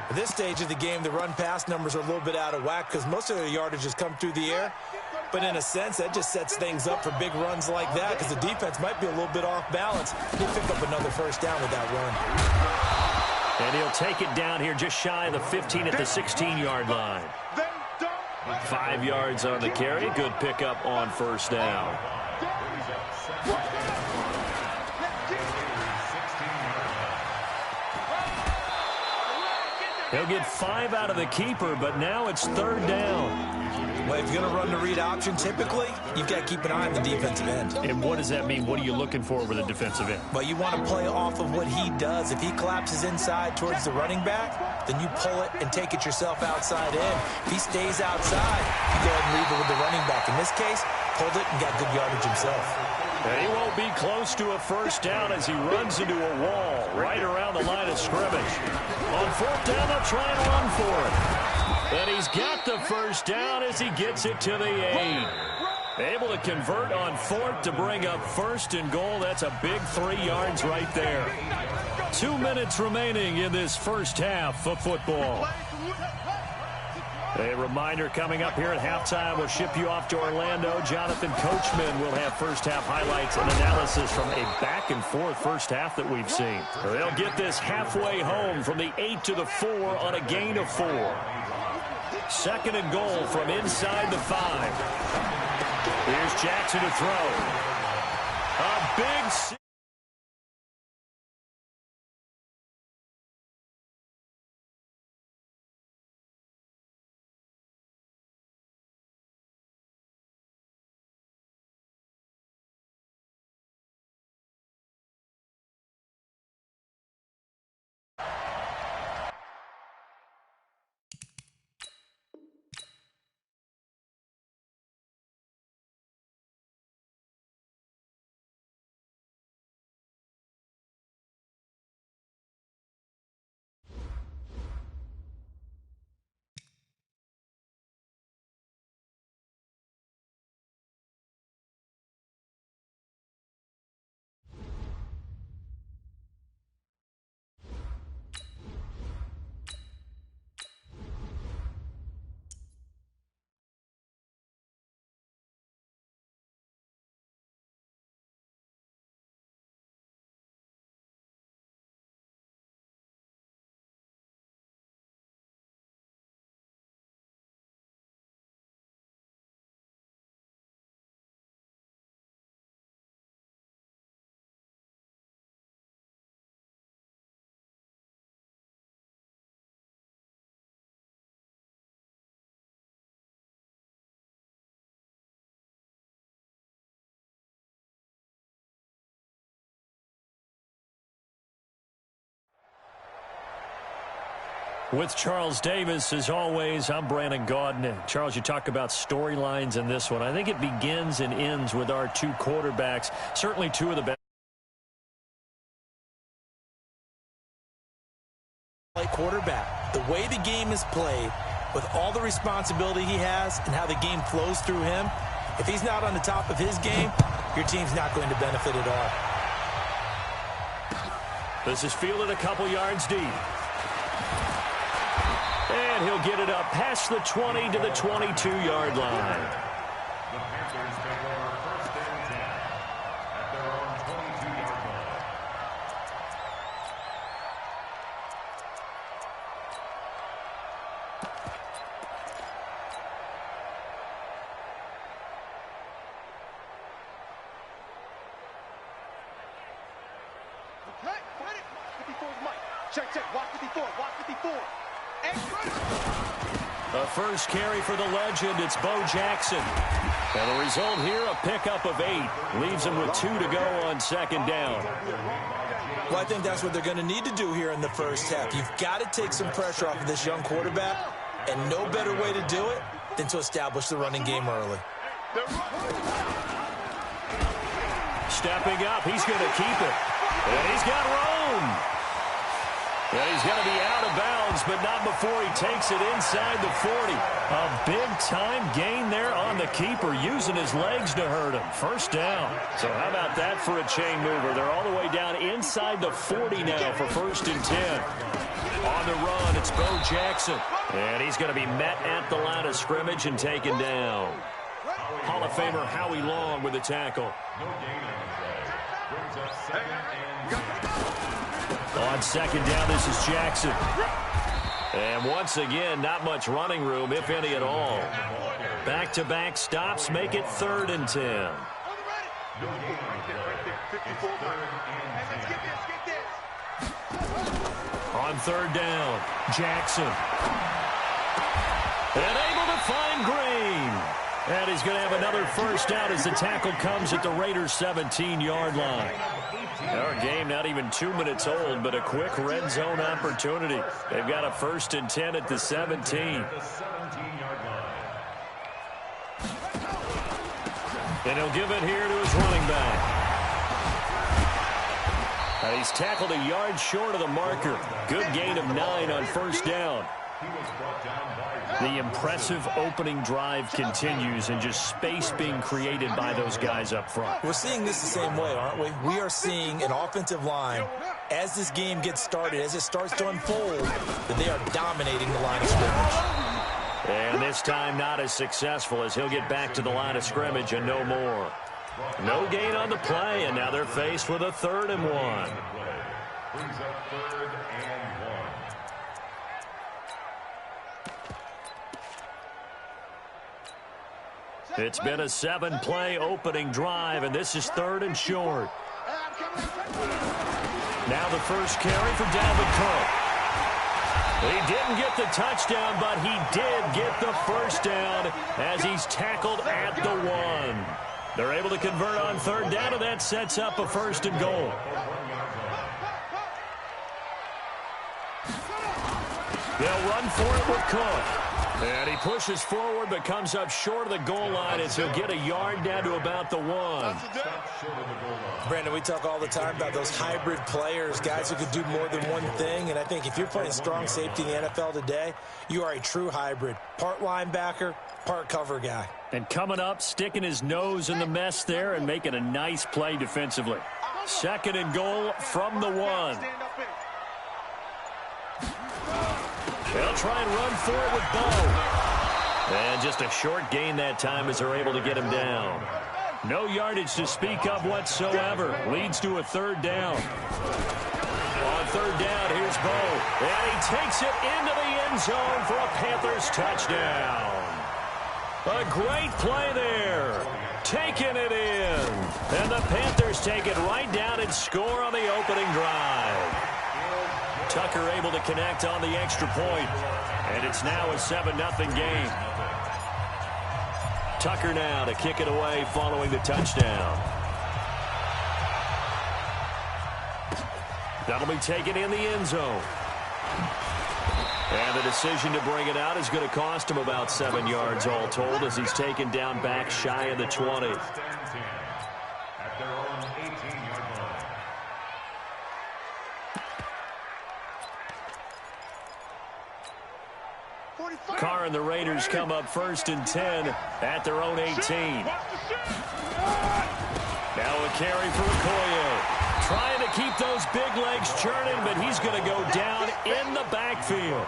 S2: At this stage of the game, the run-pass numbers are a little bit out of whack because most of their yardage has come through the air. But in a sense, that just sets things up for big runs like that because the defense might be a little bit off balance. He'll pick up another first down with that run.
S1: And he'll take it down here just shy of the 15 at the 16-yard line. 5 yards on the carry. Good pickup on first down. He'll get 5 out of the keeper, but now it's third down.
S2: Well, if you're going to run the read option, typically, you've got to keep an eye on the defensive end.
S1: And what does that mean? What are you looking for with a defensive end?
S2: Well, you want to play off of what he does. If he collapses inside towards the running back, then you pull it and take it yourself outside in. If he stays outside, you go ahead and leave it with the running back. In this case, pulled it and got good yardage himself.
S1: And he won't be close to a first down as he runs into a wall right around the line of scrimmage. On fourth down, they'll try and run for it. And he's got the first down as he gets it to the 8. Able to convert on fourth to bring up first and goal. That's a big 3 yards right there. 2 minutes remaining in this first half of football. A reminder coming up here at halftime. We'll ship you off to Orlando. Jonathan Coachman will have first half highlights and analysis from a back and forth first half that we've seen. They'll get this halfway home from the 8 to the 4 on a gain of 4. Second and goal from inside the 5. Here's Jackson to throw. A big With Charles Davis, as always, I'm Brandon Gaudin. Charles, you talk about storylines in this one. I think it begins and ends with our two quarterbacks, certainly two of the best.
S2: Quarterback, the way the game is played, with all the responsibility he has and how the game flows through him, if he's not on the top of his game, your team's not going to benefit at all.
S1: This is fielded a couple yards deep. And he'll get it up past the 20 to the 22-yard line.
S3: The Panthers take over first and 10 at their own 22-yard line.
S4: Okay, ready? 54 is Mike. Check, check. Watch 54. Watch 54.
S1: The first carry for the legend, it's Bo Jackson. And the result here, a pickup of 8. Leaves him with 2 to go on second down.
S2: Well, I think that's what they're going to need to do here in the first half. You've got to take some pressure off of this young quarterback, and no better way to do it than to establish the running game early.
S1: Stepping up, he's going to keep it. And he's got room. And he's going to be out of bounds, but not before he takes it inside the 40. A big-time gain there on the keeper, using his legs to hurt him. First down. So how about that for a chain mover? They're all the way down inside the 40 now for first and 10. On the run, it's Bo Jackson. And he's going to be met at the line of scrimmage and taken down. Hall of Famer Howie Long with the tackle.
S3: No gain on the play. Brings up second and 10.
S1: On second down, this is Jackson. And once again, not much running room, if any at all. Back-to-back stops make it 3rd and 10.
S3: No gain on the play. It's 3rd and 10.
S1: On 3rd down, Jackson. And able to find Green. And he's going to have another first down as the tackle comes at the Raiders' 17-yard line. Our game not even 2 minutes old, but a quick red zone opportunity. They've got a 1st and 10 at the 17.
S3: The 17-yard line.
S1: And he'll give it here to his running back. And he's tackled a yard short of the marker. Good gain of 9 on first down.
S3: He was brought down by
S1: The impressive opening drive continues, and just space being created by those guys up front.
S2: We're seeing this the same way, aren't we? We are seeing an offensive line, as this game gets started, as it starts to unfold, that they are dominating the line of scrimmage.
S1: And this time not as successful, as he'll get back to the line of scrimmage and no more. No gain on the play, and now they're faced with a 3rd and 1.
S3: brings up 3rd and 1.
S1: It's been a 7-play opening drive, and this is 3rd and short. Now the first carry for Dalvin Cook. He didn't get the touchdown, but he did get the first down as he's tackled at the 1. They're able to convert on 3rd down, and that sets up a 1st and goal. They'll run for it with Cook. And he pushes forward but comes up short of the goal line as he'll get a yard down to about the 1.
S2: Brandon, we talk all the time about those hybrid players, guys who could do more than one thing. And I think if you're playing strong safety in the NFL today, you are a true hybrid. Part linebacker, part cover guy.
S1: And coming up, sticking his nose in the mess there and making a nice play defensively. 2nd and goal from the 1. They'll try and run for it with Bo. And just a short gain that time as they're able to get him down. No yardage to speak of whatsoever. Leads to a 3rd down. On 3rd down, here's Bo. And he takes it into the end zone for a Panthers touchdown. A great play there. Taking it in. And the Panthers take it right down and score on the opening drive. Tucker able to connect on the extra point. And it's now a 7-0 game. Tucker now to kick it away following the touchdown. That'll be taken in the end zone. And the decision to bring it out is going to cost him about 7 yards all told as he's taken down back shy of the 20.
S3: At their own 18-yard line.
S1: Carr and the Raiders come up 1st and 10 at their own 18. Now a carry for Okoye. Trying to keep those big legs churning, but he's going to go down in the backfield.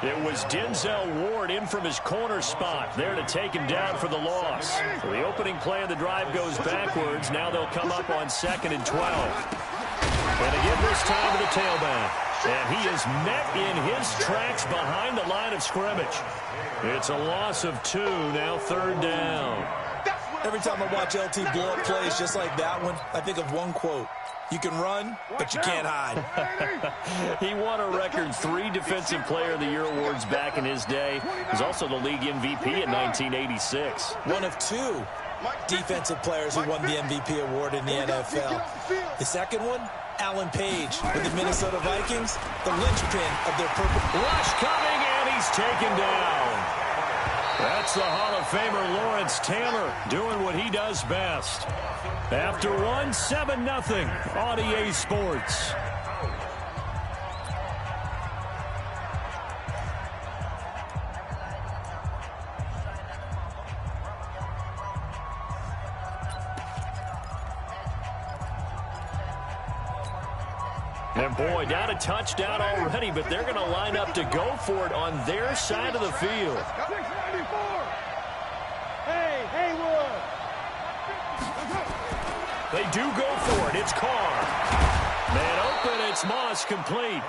S1: It was Denzel Ward in from his corner spot there to take him down for the loss. So the opening play of the drive goes backwards. Now they'll come up on 2nd and 12. And again this time to the tailback. And he is met in his tracks behind the line of scrimmage. It's a loss of 2, now 3rd down.
S2: Every time I watch LT blow up plays just like that one, I think of one quote. You can run, but you can't hide.
S1: He won a record 3 Defensive Player of the Year awards back in his day. He was also the league MVP in 1986.
S2: One of 2 defensive players who won the MVP award in the NFL. The second one, Alan Page with the Minnesota Vikings, the linchpin of their purple.
S1: Rush coming, and he's taken down. That's the Hall of Famer Lawrence Taylor doing what he does best. After 7-0 on EA Sports. And boy, down a touchdown already, but they're going to line up to go for it on their side of the field.
S4: Hey, Haywood.
S1: They do go for it. It's Carr. Man open, it's Moss complete.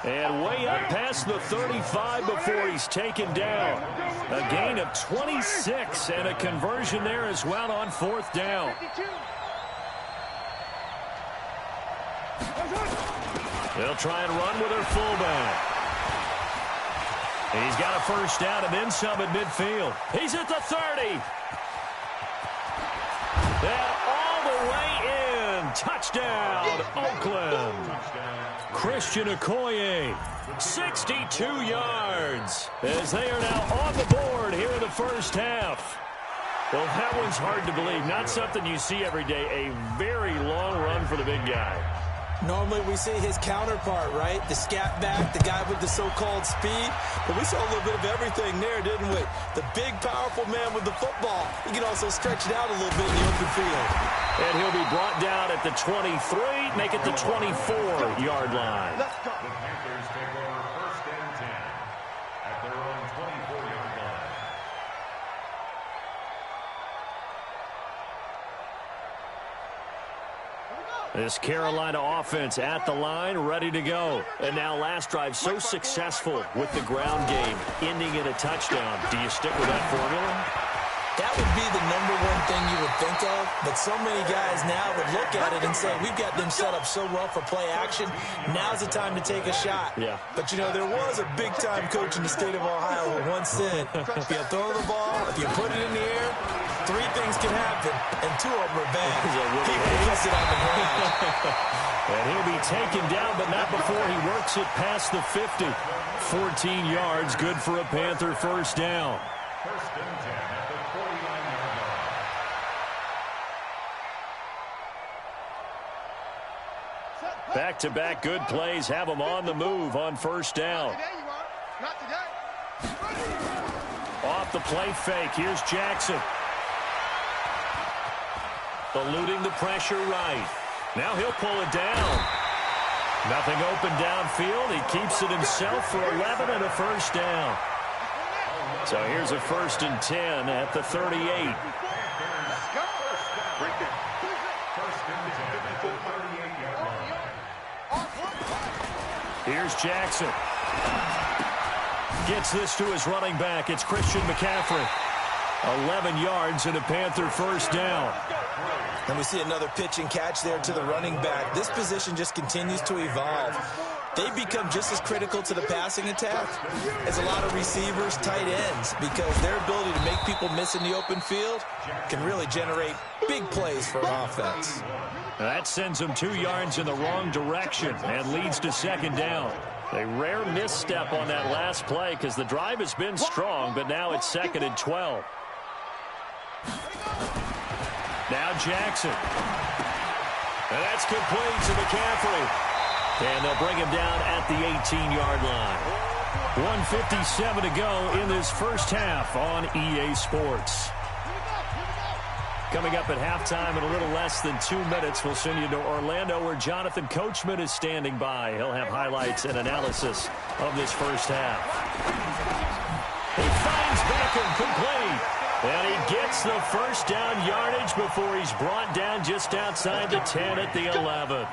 S1: And way up past the 35 before he's taken down. A gain of 26 and a conversion there as well on 4th down. They'll try and run with their fullback. He's got a 1st down and then some at midfield. He's at the 30. And all the way in. Touchdown, Oakland. Christian Okoye, 62 yards, as they are now on the board here in the 1st half. Well, that one's hard to believe. Not something you see every day. A very long run for the big guy.
S2: Normally we see his counterpart, right? The scat back, the guy with the so-called speed. But we saw a little bit of everything there, didn't we? The big, powerful man with the football. He can also stretch it out a little bit in the open field.
S1: And he'll be brought down at the 23, make it the 24-yard line.
S3: The Panthers take over 1st and 10 at their own 24-yard line.
S1: This Carolina offense at the line, ready to go. And now last drive so successful with the ground game, ending in a touchdown. Do you stick with that formula?
S2: That would be the #1 thing you would think of, but so many guys now would look at it and say, we've got them set up so well for play action, now's the time to take a shot.
S1: Yeah.
S2: But, you know, there was a big-time coach in the state of Ohio who once said, if you throw the ball, if you put it in the air, 3 things can happen, and 2 of them are bad. People kiss it on the ground.
S1: And he'll be taken down, but not before he works it past the 50. 14 yards, good for a Panther 1st down.
S3: 1st and 10 at the 49-yard line.
S1: Back-to-back good plays have them on the move on 1st down.
S4: Not today.
S1: Off the play fake, here's Jackson. Eluding the pressure right. Now he'll pull it down. Nothing open downfield. He keeps it himself for 11 and a 1st down. So here's a 1st and 10 at the 38. Here's Jackson. Gets this to his running back. It's Christian McCaffrey. 11 yards and a Panther 1st down.
S2: And we see another pitch and catch there to the running back. This position just continues to evolve. They become just as critical to the passing attack as a lot of receivers, tight ends, because their ability to make people miss in the open field can really generate big plays for an offense.
S1: That sends them 2 yards in the wrong direction and leads to 2nd down. A rare misstep on that last play because the drive has been strong, but now it's 2nd and 12. Now Jackson. And that's complete to McCaffrey. And they'll bring him down at the 18-yard line. 1:57 to go in this first half on EA Sports. Coming up at halftime in a little less than 2 minutes, we'll send you to Orlando where Jonathan Coachman is standing by. He'll have highlights and analysis of this first half. He finds Beckham complete. And he gets the first down yardage before he's brought down just outside the 10 at the 11.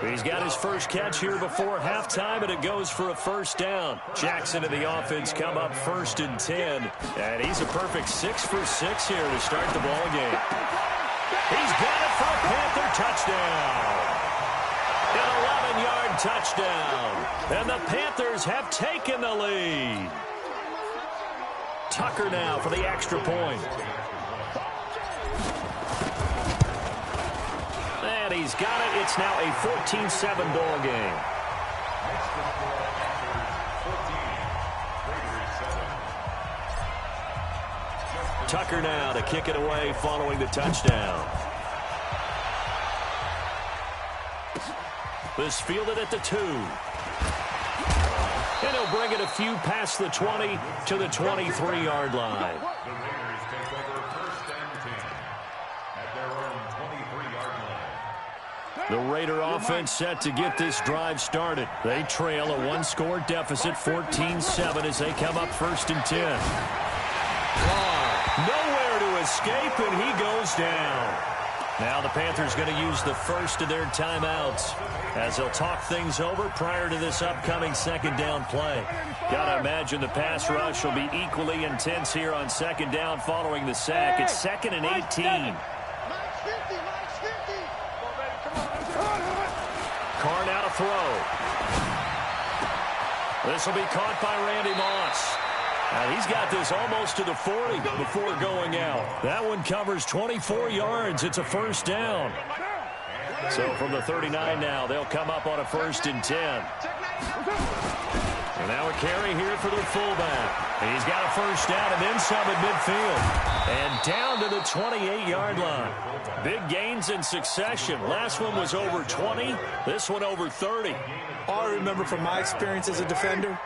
S1: He's got his first catch here before halftime, and it goes for a first down. Jackson and the offense come up 1st and 10. And he's a perfect 6 for 6 here to start the ball game. He's got it for a Panther touchdown. An 11-yard touchdown. And the Panthers have taken the lead. Tucker now for the extra point. And he's got it. It's now a 14-7 ball game. Tucker now to kick it away following the touchdown. This fielded at the 2. And he'll bring it a few past the 20 to the 23-yard line.
S3: The Raiders take over 1st and 10 at their own 23-yard line.
S1: The Raider offense set to get this drive started. They trail a one-score deficit, 14-7, as they come up 1st and 10. Carr, nowhere to escape, and he goes down. Now the Panthers going to use the first of their timeouts as they'll talk things over prior to this upcoming 2nd down play. Got to imagine the pass rush will be equally intense here on 2nd down following the sack. It's 2nd and 18. Carr now to throw. This will be caught by Randy Moss. And he's got this almost to the 40 before going out. That one covers 24 yards. It's a first down. So from the 39 now, they'll come up on a 1st and 10. And now a carry here for the fullback. He's got a first down and then some at midfield. And down to the 28-yard line. Big gains in succession. Last one was over 20. This one over 30.
S2: All I remember from my experience as a defender,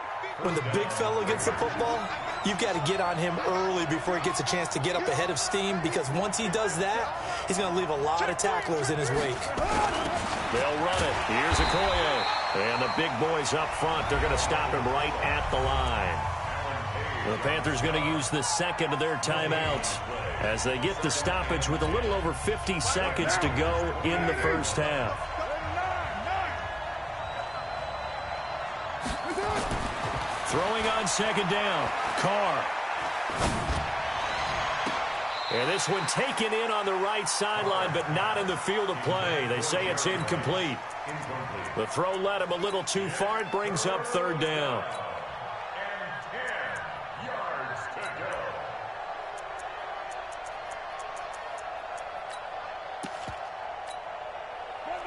S2: when the big fella gets the football, you've got to get on him early before he gets a chance to get up ahead of steam, because once he does that, he's going to leave a lot of tacklers in his wake.
S1: They'll run it. Here's Okoye. And the big boys up front, they're going to stop him right at the line. The Panthers going to use the 2nd of their timeouts as they get the stoppage with a little over 50 seconds to go in the first half. Throwing on 2nd down, Carr. And this one taken in on the right sideline, but not in the field of play. They say it's incomplete. The throw led him a little too far. It brings up 3rd down.
S3: And 10 yards to go.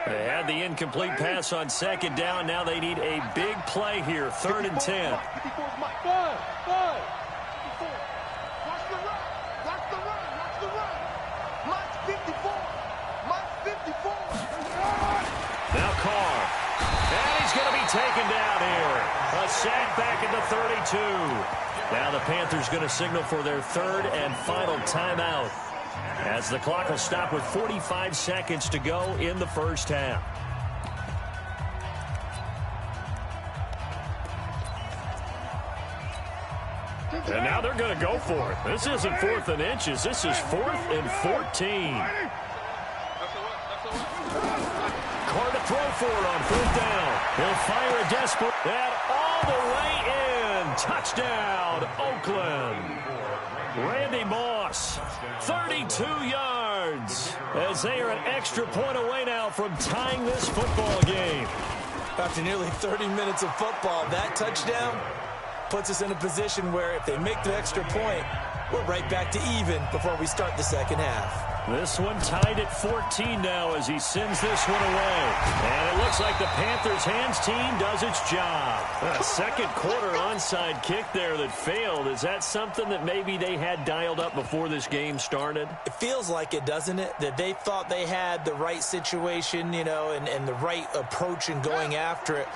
S1: They had the incomplete pass on 2nd down. Now they need a big play here. 3rd and 10. Now Carr. And he's going to be taken down here. A sack back at the 32. Now the Panthers going to signal for their 3rd and final timeout, as the clock will stop with 45 seconds to go in the first half. And now they're going to go for it. This isn't 4th and inches. This is 4th and 14. Carr to throw for it on 4th down. He'll fire a desperate. And all the way in. Touchdown, Oakland. Randy Moss, 32 yards, as they are an extra point away now from tying this football game.
S2: After nearly 30 minutes of football, that touchdown puts us in a position where if they make the extra point, we're right back to even before we start the second half.
S1: This one tied at 14 now as he sends this one away. And it looks like the Panthers' hands team does its job. A second quarter onside kick there that failed. Is that something that maybe they had dialed up before this game started?
S2: It feels like it, doesn't it? That they thought they had the right situation, you know, and the right approach in going after it.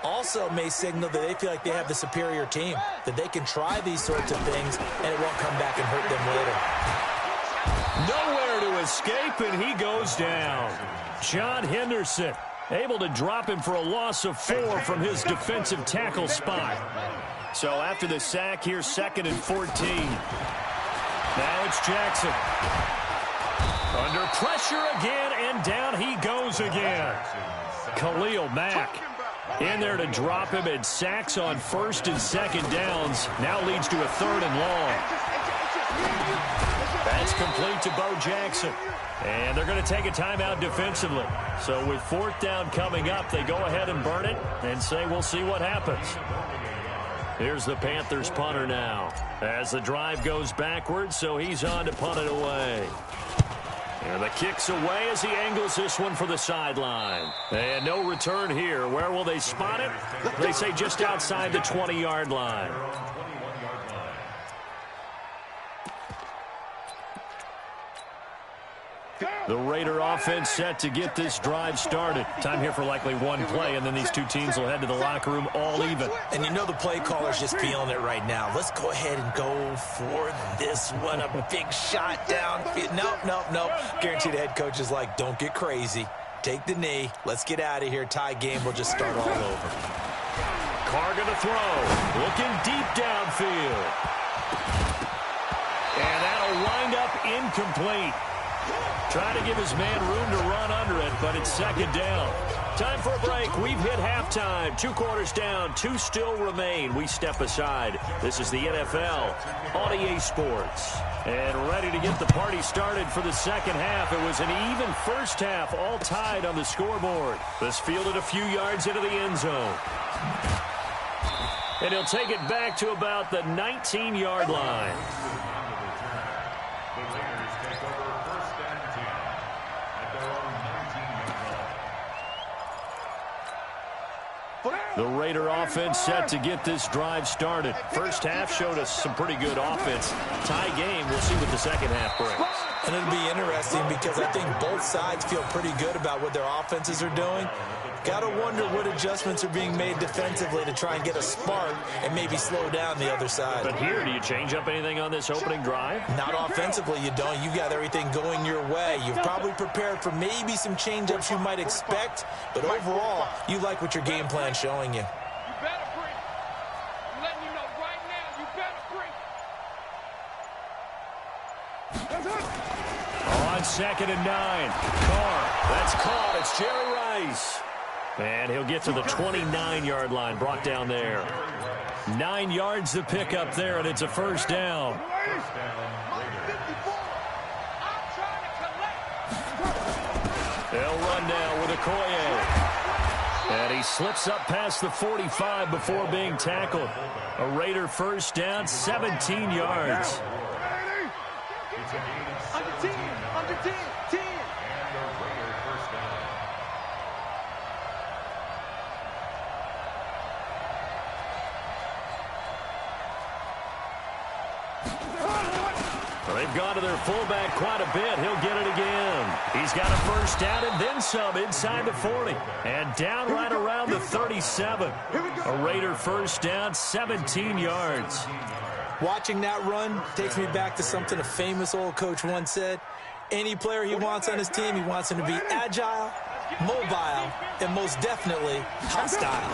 S2: Also may signal that they feel like they have the superior team, that they can try these sorts of things and it won't come back and hurt them later.
S1: Nowhere to escape, and he goes down. John Henderson able to drop him for a loss of 4 from his defensive tackle spot. So after the sack, here's 2nd and 14. Now it's Jackson. Under pressure again, and down he goes again. Khalil Mack in there to drop him, and sacks on 1st and 2nd downs. Now leads to a 3rd and long. That's complete to Bo Jackson. And they're going to take a timeout defensively. So with 4th down coming up, they go ahead and burn it and say we'll see what happens. Here's the Panthers punter now as the drive goes backwards, so he's on to punt it away. And the kick's away as he angles this one for the sideline. And no return here. Where will they spot it? They say just outside the 20-yard line. The Raider offense set to get this drive started. Time here for likely one play, and then these two teams will head to the locker room all even.
S2: And you know the play caller's just feeling it right now. Let's go ahead and go for this one. A big shot downfield. Nope. Guarantee the head coach is like, don't get crazy. Take the knee. Let's get out of here. Tie game. We'll just start all over.
S1: Carr going to throw. Looking deep downfield. And that'll wind up incomplete. Trying to give his man room to run under it, but it's 2nd down. Time for a break. We've hit halftime. 2 quarters down. 2 still remain. We step aside. This is the NFL on EA Sports. And ready to get the party started for the second half. It was an even first half, all tied on the scoreboard. This fielded a few yards into the end zone. And he'll take it back to about the 19-yard line. The Raider offense set to get this drive started. First half showed us some pretty good offense. Tie game, we'll see what the second half brings.
S2: And it'll be interesting because I think both sides feel pretty good about what their offenses are doing. Got to wonder what adjustments are being made defensively to try and get a spark and maybe slow down the other side.
S1: But here, do you change up anything on this opening drive?
S2: Not offensively, you don't. You've got everything going your way. You've probably prepared for maybe some change-ups you might expect, but overall, you like what your game plan's showing you.
S4: You better bring. I'm letting you know right now, you better bring.
S1: On 2nd and 9. Carr. That's caught. It's Jerry Rice. And he'll get to the 29-yard line, brought down there. 9 yards to pick up there, and it's a 1st down. They'll run now with Okoye. And he slips up past the 45 before being tackled. A Raider 1st down, 17 yards.
S4: Under 10, 10.
S1: They've gone to their fullback quite a bit. He'll get it again. He's got a 1st down and then some inside the 40. And down right around the 37. A Raider 1st down, 17 yards.
S2: Watching that run takes me back to something a famous old coach once said. Any player he wants on his team, he wants him to be agile, mobile, and most definitely hostile.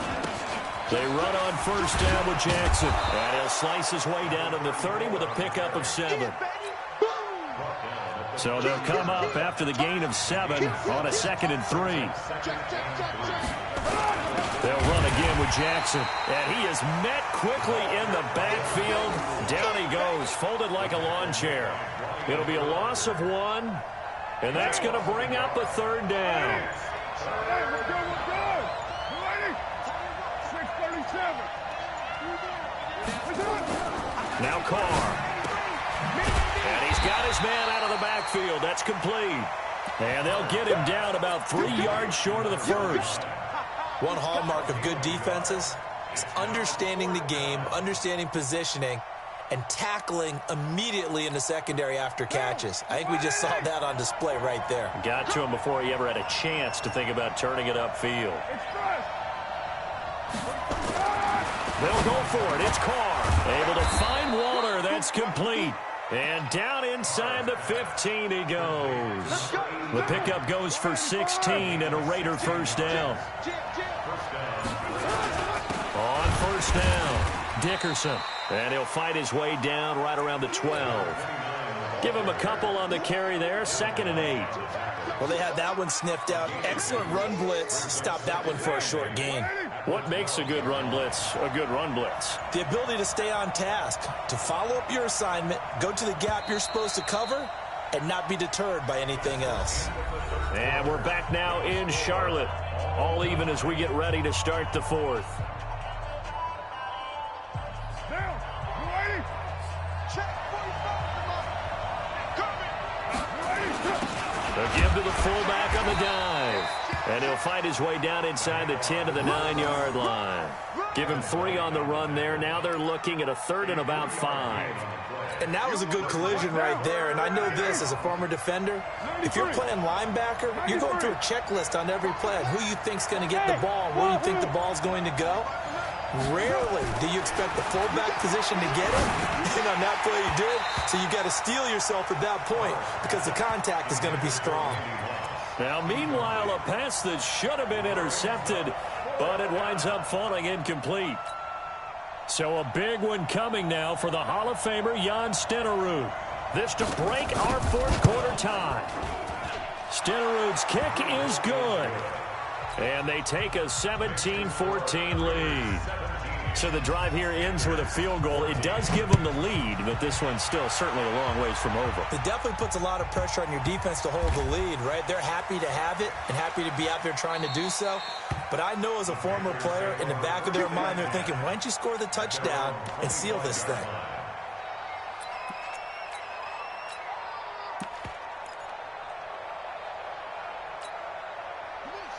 S1: They run on 1st down with Jackson. And he'll slice his way down to the 30 with a pickup of 7. So they'll come up after the gain of 7 on a 2nd and 3. They'll run again with Jackson. And he is met quickly in the backfield. Down he goes, folded like a lawn chair. It'll be a loss of 1. And that's going to bring up a 3rd down. Now Carr. And he's got his man out of the backfield. That's complete. And they'll get him down about 3 yards short of the first.
S2: One hallmark of good defenses is understanding the game, understanding positioning, and tackling immediately in the secondary after catches. I think we just saw that on display right there.
S1: Got to him before he ever had a chance to think about turning it upfield. They'll go for it. It's Carr. Able to find Waller. That's complete. And down inside the 15 he goes. The pickup goes for 16 and a Raider first down. On first down, Dickerson. And he'll fight his way down right around the 12. Give him a couple on the carry there. 2nd and 8.
S2: Well, they had that one sniffed out. Excellent run blitz. Stopped that one for a short gain.
S1: What makes a good run blitz a good run blitz?
S2: The ability to stay on task, to follow up your assignment, go to the gap you're supposed to cover, and not be deterred by anything else.
S1: And we're back now in Charlotte. All even as we get ready to start the 4th. They'll give to the fullback on the dive. And he'll fight his way down inside the 10 to the 9-yard line. Give him 3 on the run there. Now they're looking at a 3rd and about 5.
S2: And that was a good collision right there. And I know this as a former defender. If you're playing linebacker, you're going through a checklist on every play on who you think's going to get the ball and where you think the ball's going to go. Rarely do you expect the fullback position to get it. And on that play you did. So you got to steel yourself at that point because the contact is going to be strong.
S1: Now, meanwhile, a pass that should have been intercepted, but it winds up falling incomplete. So a big one coming now for the Hall of Famer Jan Stenerud. This to break our 4th quarter tie. Stenerud's kick is good. And they take a 17-14 lead. So the drive here ends with a field goal. It does give them the lead, but this one's still certainly a long ways from over.
S2: It definitely puts a lot of pressure on your defense to hold the lead, right? They're happy to have it and happy to be out there trying to do so. But I know as a former player, in the back of their mind, they're thinking, why don't you score the touchdown and seal this thing?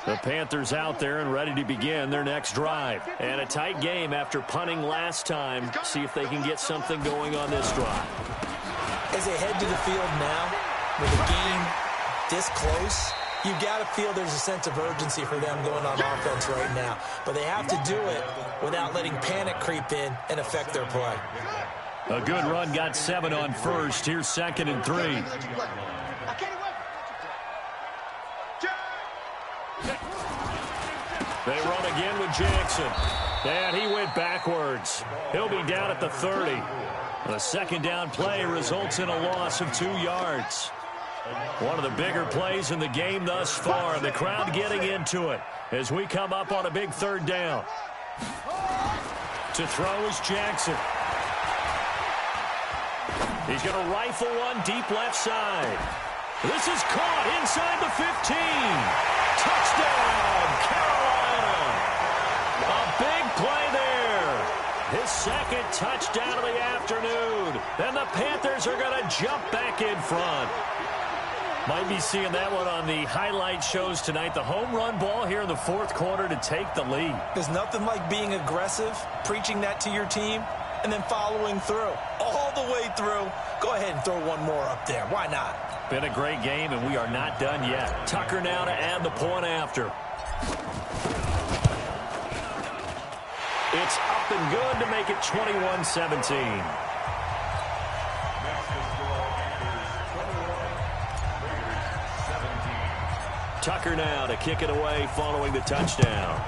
S1: The Panthers out there and ready to begin their next drive. And a tight game after punting last time. See if they can get something going on this drive.
S2: As they head to the field now, with a game this close, you've got to feel there's a sense of urgency for them going on offense right now. But they have to do it without letting panic creep in and affect their play.
S1: A good run got 7 on first. Here's 2nd and 3. They run again with Jackson. And he went backwards. He'll be down at the 30. The 2nd down play results in a loss of 2 yards. One of the bigger plays in the game thus far. And the crowd getting into it as we come up on a big 3rd down. To throw is Jackson. He's going to rifle one deep left side. This is caught inside the 15. Touchdown, Carolina. A big play there. His 2nd touchdown of the afternoon. And the Panthers are going to jump back in front. Might be seeing that one on the highlight shows tonight. The home run ball here in the 4th quarter to take the lead.
S2: There's nothing like being aggressive, preaching that to your team, and then following through. All the way through. Go ahead and throw one more up there. Why not?
S1: Been a great game, and we are not done yet. Tucker now to add the point after. It's up and good to make it 21-17. Tucker now to kick it away following the touchdown.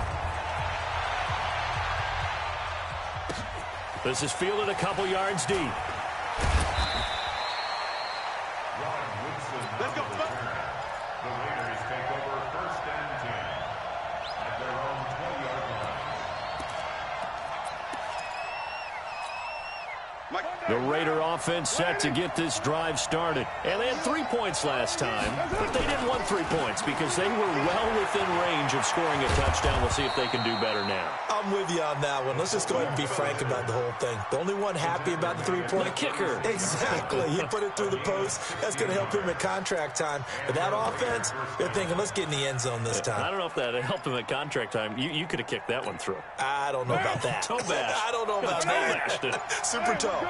S1: This is fielded a couple yards deep.
S3: Let's go. The Raiders take over 1st and 10 at their own 20-yard line.
S1: The Raider offense set to get this drive started. And they had 3 points last time, but they didn't want 3 points because they were well within range of scoring a touchdown. We'll see if they can do better now.
S2: I'll I'm with you on that one. Let's just go ahead and be frank about the whole thing. The only one happy about the three-point.
S1: The kicker.
S2: Exactly. He put it through the post. That's going to help him at contract time. But that offense, they're thinking, let's get in the end zone this time.
S1: I don't know if that helped him at contract time. You could have kicked that one through.
S2: I don't know about that.
S1: Toe bash.
S2: I don't know about that. Super toe.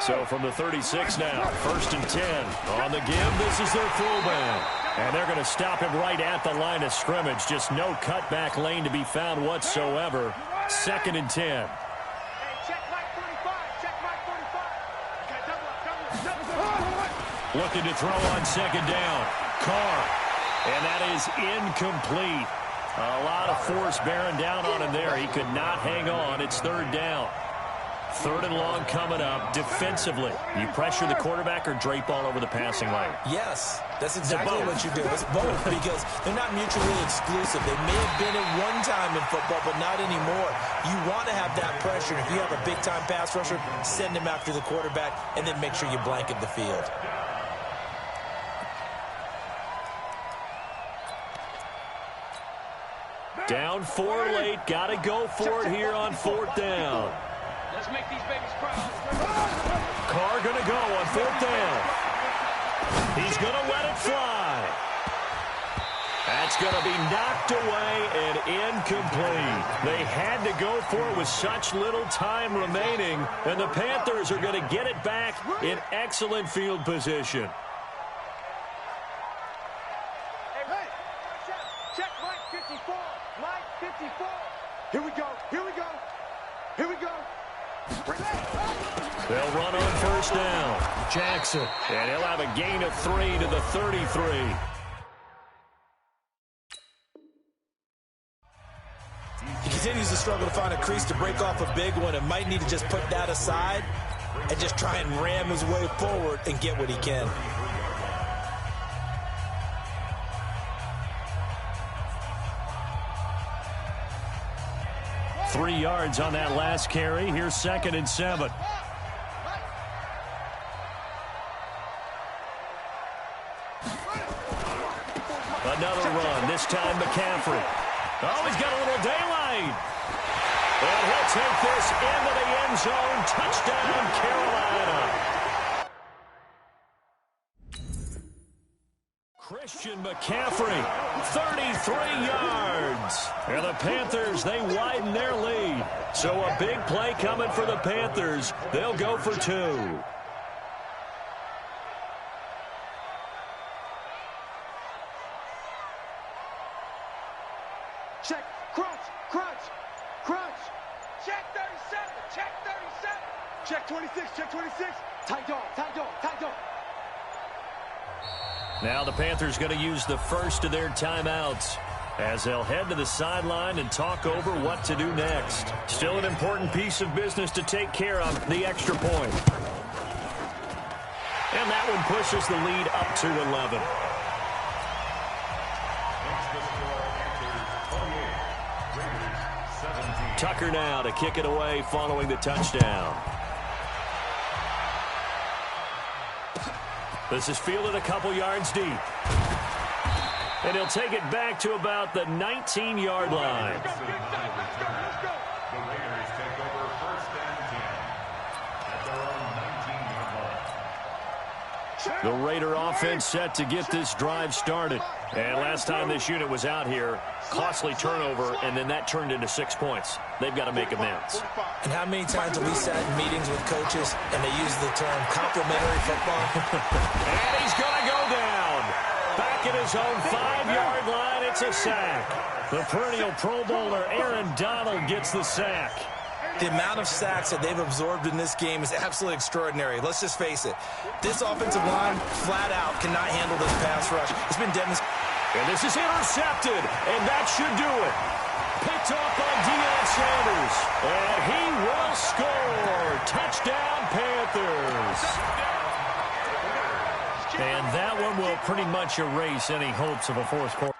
S1: So from the 36 now, 1st and 10. On the give, this is their fullback. And they're going to stop him right at the line of scrimmage. Just no cutback lane to be found whatsoever. 2nd and 10.
S4: Hey, check Mike 45. Check Mike 45. Okay, double up.
S1: Looking to throw on 2nd down. Carr. And that is incomplete. A lot of force bearing down on him there. He could not hang on. It's 3rd down. 3rd and long coming up. Defensively, you pressure the quarterback or drape all over the passing lane?
S2: Yes, that's exactly what you do. It's both because they're not mutually exclusive. They may have been at one time in football, but not anymore. You want to have that pressure. If you have a big-time pass rusher, send him after the quarterback, and then make sure you blanket the field.
S1: Down 4 late. Got to go for it here on 4th down.
S4: Let's make these babies proud.
S1: Carr going to go on 4th down. He's going to let it fly. That's going to be knocked away and incomplete. They had to go for it with such little time remaining, and the Panthers are going to get it back in excellent field position.
S4: Hey, check Mike 54. Mike 54. Here we go. Here we go. Here we go.
S1: They'll run on 1st down. Jackson. And he'll have a gain of 3 to the 33.
S2: He continues to struggle to find a crease to break off a big one and might need to just put that aside and just try and ram his way forward and get what he can.
S1: Three yards on that last carry. Here's 2nd and 7. Another run. This time McCaffrey. Oh, he's got a little daylight. And he'll take this into the end zone. Touchdown, Carolina. Christian McCaffrey, 33 yards. And the Panthers, they widen their lead. So a big play coming for the Panthers. They'll go for 2.
S4: Check. Crunch. Crunch. Crunch. Check 37. Check 37. Check 26. Check 26. Tight dog. Tight dog. Tight dog.
S1: Now the Panthers going to use the first of their timeouts as they'll head to the sideline and talk over what to do next. Still an important piece of business to take care of, the extra point. And that one pushes the lead up to 11. Tucker now to kick it away following the touchdown. This is fielded a couple yards deep. And he'll take it back to about the 19-yard line.
S3: The Raiders take over 1st and 10 at their own 19-yard line.
S1: The Raider offense set to get this drive started. And last time this unit was out here, costly turnover, and then that turned into 6 points. They've got to make amends.
S2: And how many times have we sat in meetings with coaches and they use the term complimentary football?
S1: And he's going to go down. Back at his own 5-yard line, it's a sack. The perennial Pro Bowler Aaron Donald gets the sack.
S2: The amount of sacks that they've absorbed in this game is absolutely extraordinary. Let's just face it. This offensive line, flat out, cannot handle this pass rush. It's been demonstrated.
S1: And this is intercepted, and that should do it. Picked off by Deion Sanders, and he will score. Touchdown, Panthers. And that one will pretty much erase any hopes of a fourth quarter.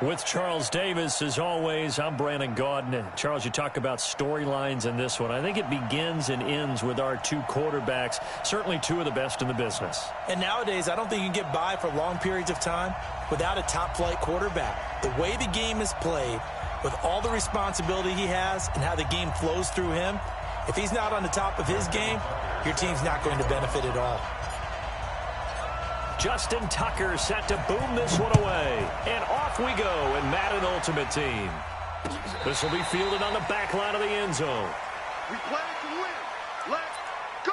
S1: With Charles Davis, as always, I'm Brandon Gaudin. Charles, you talk about storylines in this one. I think it begins and ends with our two quarterbacks, certainly two of the best in the business.
S2: And nowadays, I don't think you can get by for long periods of time without a top-flight quarterback. The way the game is played, with all the responsibility he has and how the game flows through him, if he's not on the top of his game, your team's not going to benefit at all.
S1: Justin Tucker set to boom this one away. And off we go in Madden Ultimate Team. This will be fielded on the back line of the end zone.
S4: We play to win. Let's go.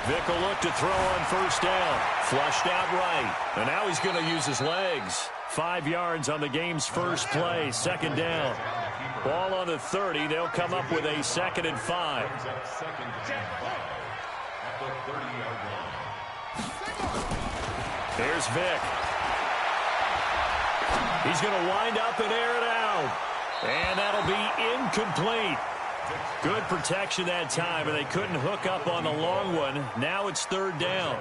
S1: Vic will look to throw on first down. Flushed out right. And now he's going to use his legs. 5 yards on the game's first play. Second down. Ball on the 30. They'll come up with a 2nd and 5. Here's Vic. He's going to wind up and air it out. And that'll be incomplete. Good protection that time, and they couldn't hook up on the long one. Now it's 3rd down.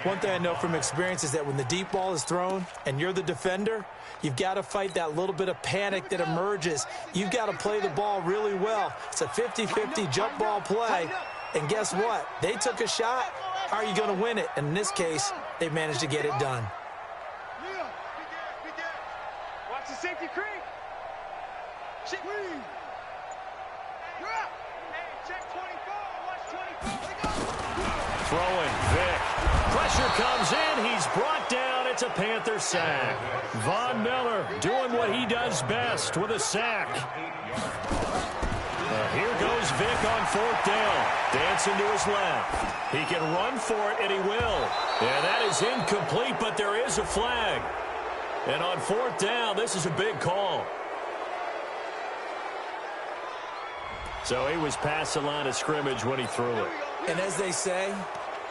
S2: One thing I know from experience is that when the deep ball is thrown and you're the defender, you've got to fight that little bit of panic that emerges. You've got to play the ball really well. It's a 50-50 jump ball play, and guess what? They took a shot. How are you going to win it? And in this case, they managed to get it done.
S4: Watch the safety creep.
S1: Throwing, Vic. Pressure comes in. He's brought down. It's a Panther sack. Von Miller doing what he does best with a sack. Here goes Vic on 4th down. Dancing to his left. He can run for it, and he will. And that is incomplete, but there is a flag. And on 4th down, this is a big call. So he was past the line of scrimmage when he threw it.
S2: And as they say,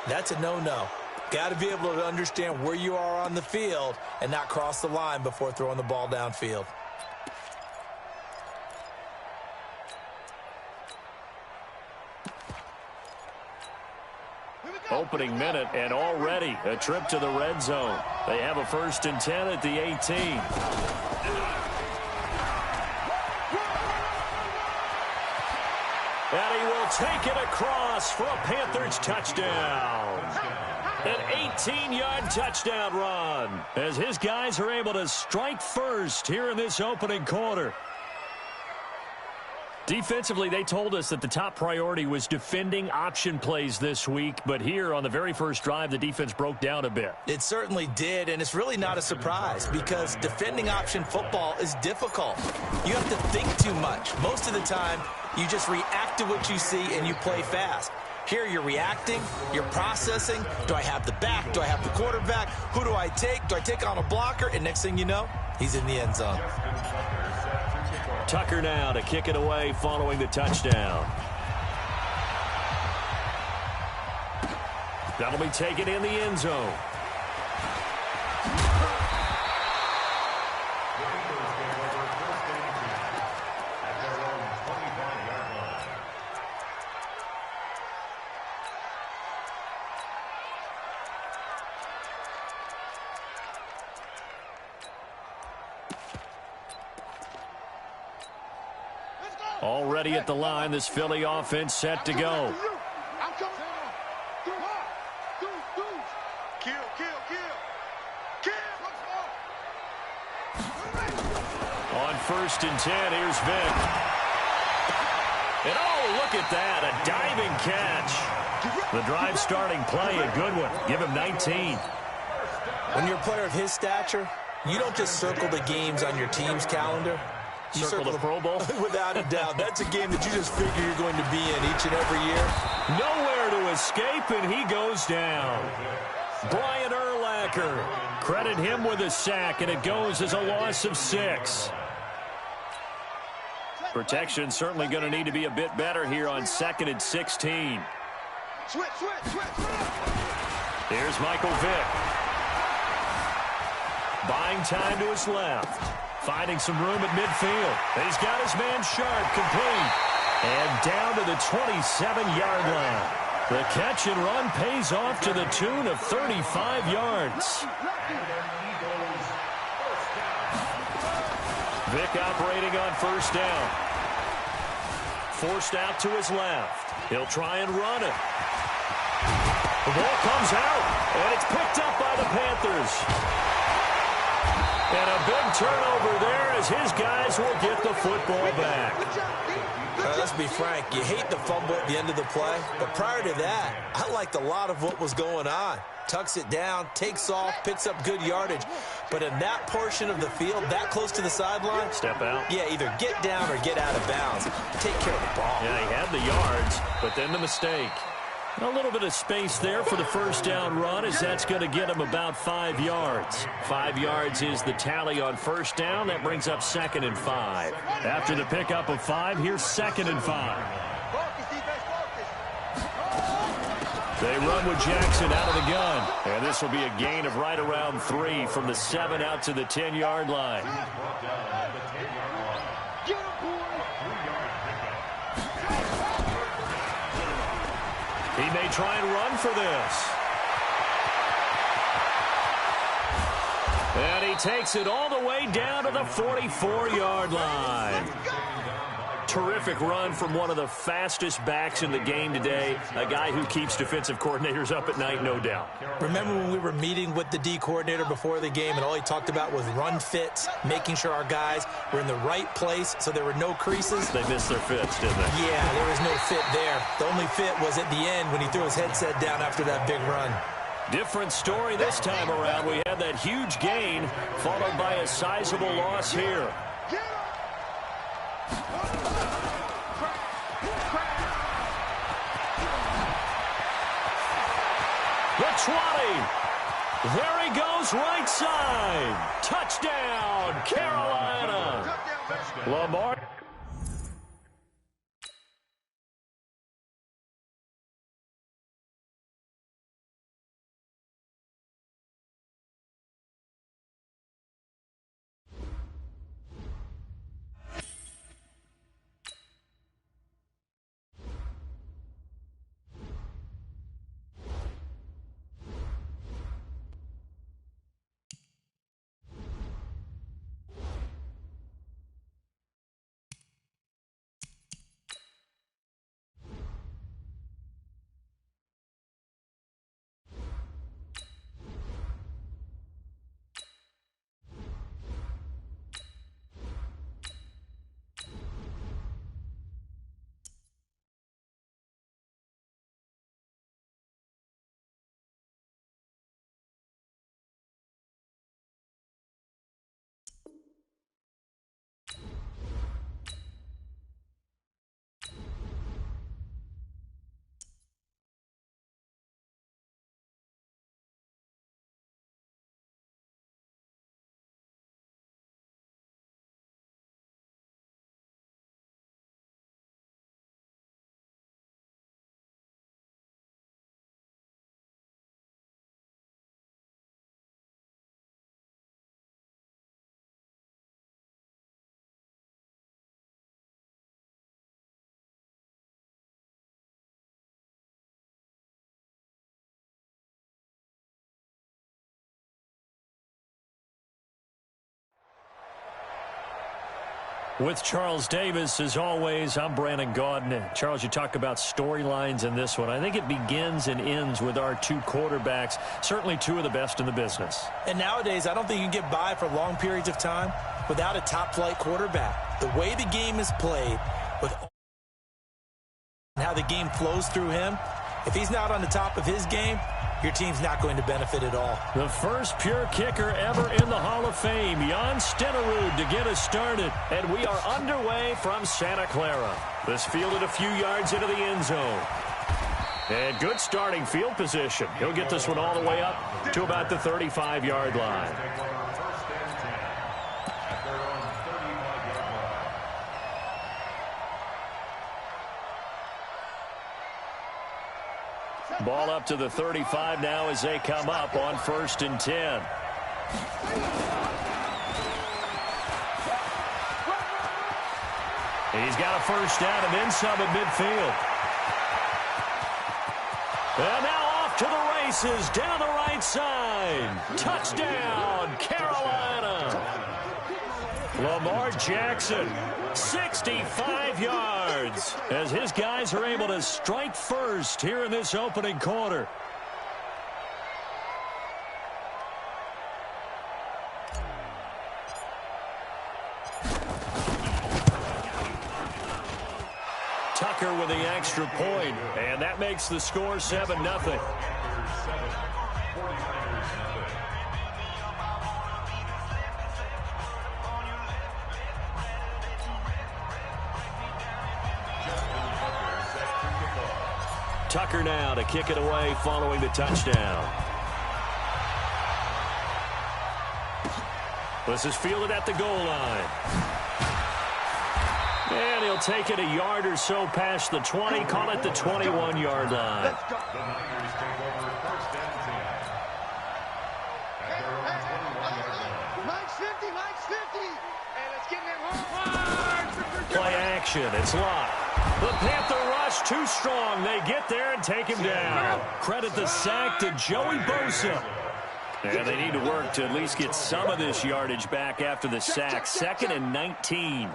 S2: that's a no-no. Got to be able to understand where you are on the field and not cross the line before throwing the ball downfield.
S1: Opening minute, and already a trip to the red zone. They have a 1st and 10 at the 18. And he will take it across for a Panthers touchdown. An 18-yard touchdown run as his guys are able to strike first here in this opening quarter. Defensively, they told us that the top priority was defending option plays this week, but here on the very first drive, the defense broke down a bit.
S2: It certainly did, and it's really not a surprise because defending option football is difficult. You have to think too much. Most of the time, you just react to what you see and you play fast. Here you're reacting, you're processing. Do I have the back? Do I have the quarterback? Who do I take? Do I take on a blocker? And next thing you know, he's in the end zone.
S1: Tucker now to kick it away following the touchdown. That'll be taken in the end zone. Already at the line, this Philly offense set to go. On 1st and 10, here's Vic. And oh, look at that, a diving catch. The drive starting play, a good one. Give him 19.
S2: When you're a player of his stature, you don't just circle the games on your team's calendar. You
S1: circle the Pro Bowl?
S2: Without a doubt. That's a game that you just figure you're going to be in each and every year.
S1: Nowhere to escape, and he goes down. Brian Urlacher Credit him with a sack, and it goes as a loss of 6. Protection certainly going to need to be a bit better here on 2nd and 16. Here's Michael Vick. Buying time to his left. Finding some room at midfield. He's got his man Sharp complete. And down to the 27-yard line. The catch and run pays off to the tune of 35 yards. Vick operating on first down. Forced out to his left. He'll try and run it. The ball comes out, and it's picked up by the Panthers. And a big turnover there as his guys will get the football back.
S2: Let's be frank, you hate the fumble at the end of the play, but prior to that, I liked a lot of what was going on. Tucks it down, takes off, picks up good yardage. But in that portion of the field, that close to the sideline,
S1: step out.
S2: Yeah, either get down or get out of bounds. Take care of the ball.
S1: Yeah, he had the yards, but then the mistake. A little bit of space there for the first down run, as that's going to get him about 5 yards. 5 yards is the tally on first down. That brings up 2nd and 5. After the pickup of 5, here's 2nd and 5. They run with Jackson out of the gun. And this will be a gain of right around 3 from the 7 out to the 10-yard line. He may try and run for this. And he takes it all the way down to the 44-yard line. Terrific run from one of the fastest backs in the game today. A guy who keeps defensive coordinators up at night, no doubt.
S2: Remember when we were meeting with the D coordinator before the game and all he talked about was run fits, making sure our guys were in the right place so there were no creases?
S1: They missed their fits, didn't they?
S2: Yeah, there was no fit there. The only fit was at the end when he threw his headset down after that big run.
S1: Different story this time around. We had that huge gain followed by a sizable loss here. The 20. There he goes, right side. Touchdown, Carolina. Lamar. With Charles Davis, as always, I'm Brandon Gaudin. Charles, you talk about storylines in this one. I think it begins and ends with our two quarterbacks, certainly two of the best in the business.
S2: And nowadays, I don't think you can get by for long periods of time without a top-flight quarterback. The way the game is played, with how the game flows through him, if he's not on the top of his game, your team's not going to benefit at all.
S1: The first pure kicker ever in the Hall of Fame, Jan Stenerud, to get us started. And we are underway from Santa Clara. This fielded a few yards into the end zone. And good starting field position. He'll get this one all the way up to about the 35-yard line. Ball up to the 35 now as they come up on 1st and 10. He's got a first down and then some at midfield. And now off to the races down the right side. Touchdown, Carolina. Lamar Jackson, 65 yards, as his guys are able to strike first here in this opening quarter. Tucker with the extra point, and that makes the score 7-0. Tucker now to kick it away following the touchdown. This is fielded at the goal line. And he'll take it a yard or so past the 20, call it the 21-yard line.
S3: The Niners take over 1st and 10. At their own 21-yard line.
S4: Mike's 50, Mike's 50. Hey, let's get them hard.
S1: Play action, it's locked. The Panther rush too strong. They get there and take him down. Credit the sack to Joey Bosa. And they need to work to at least get some of this yardage back after the sack. 2nd and 19.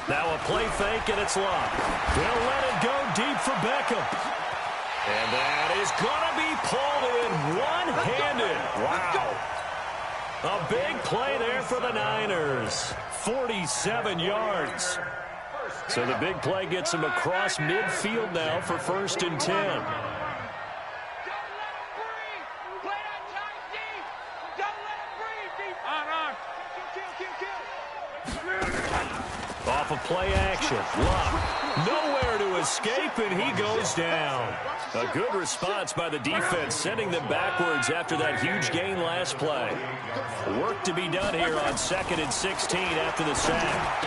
S1: Now a play fake, and it's locked. They'll let it go deep for Beckham. And that is going to be pulled in one-handed. Wow. A big play there for the Niners. 47 yards. So the big play gets him across midfield now for 1st and 10. Off of play action. Lock. Nowhere to escape, and he goes down. A good response by the defense, sending them backwards after that huge gain last play. Work to be done here on 2nd and 16 after the sack.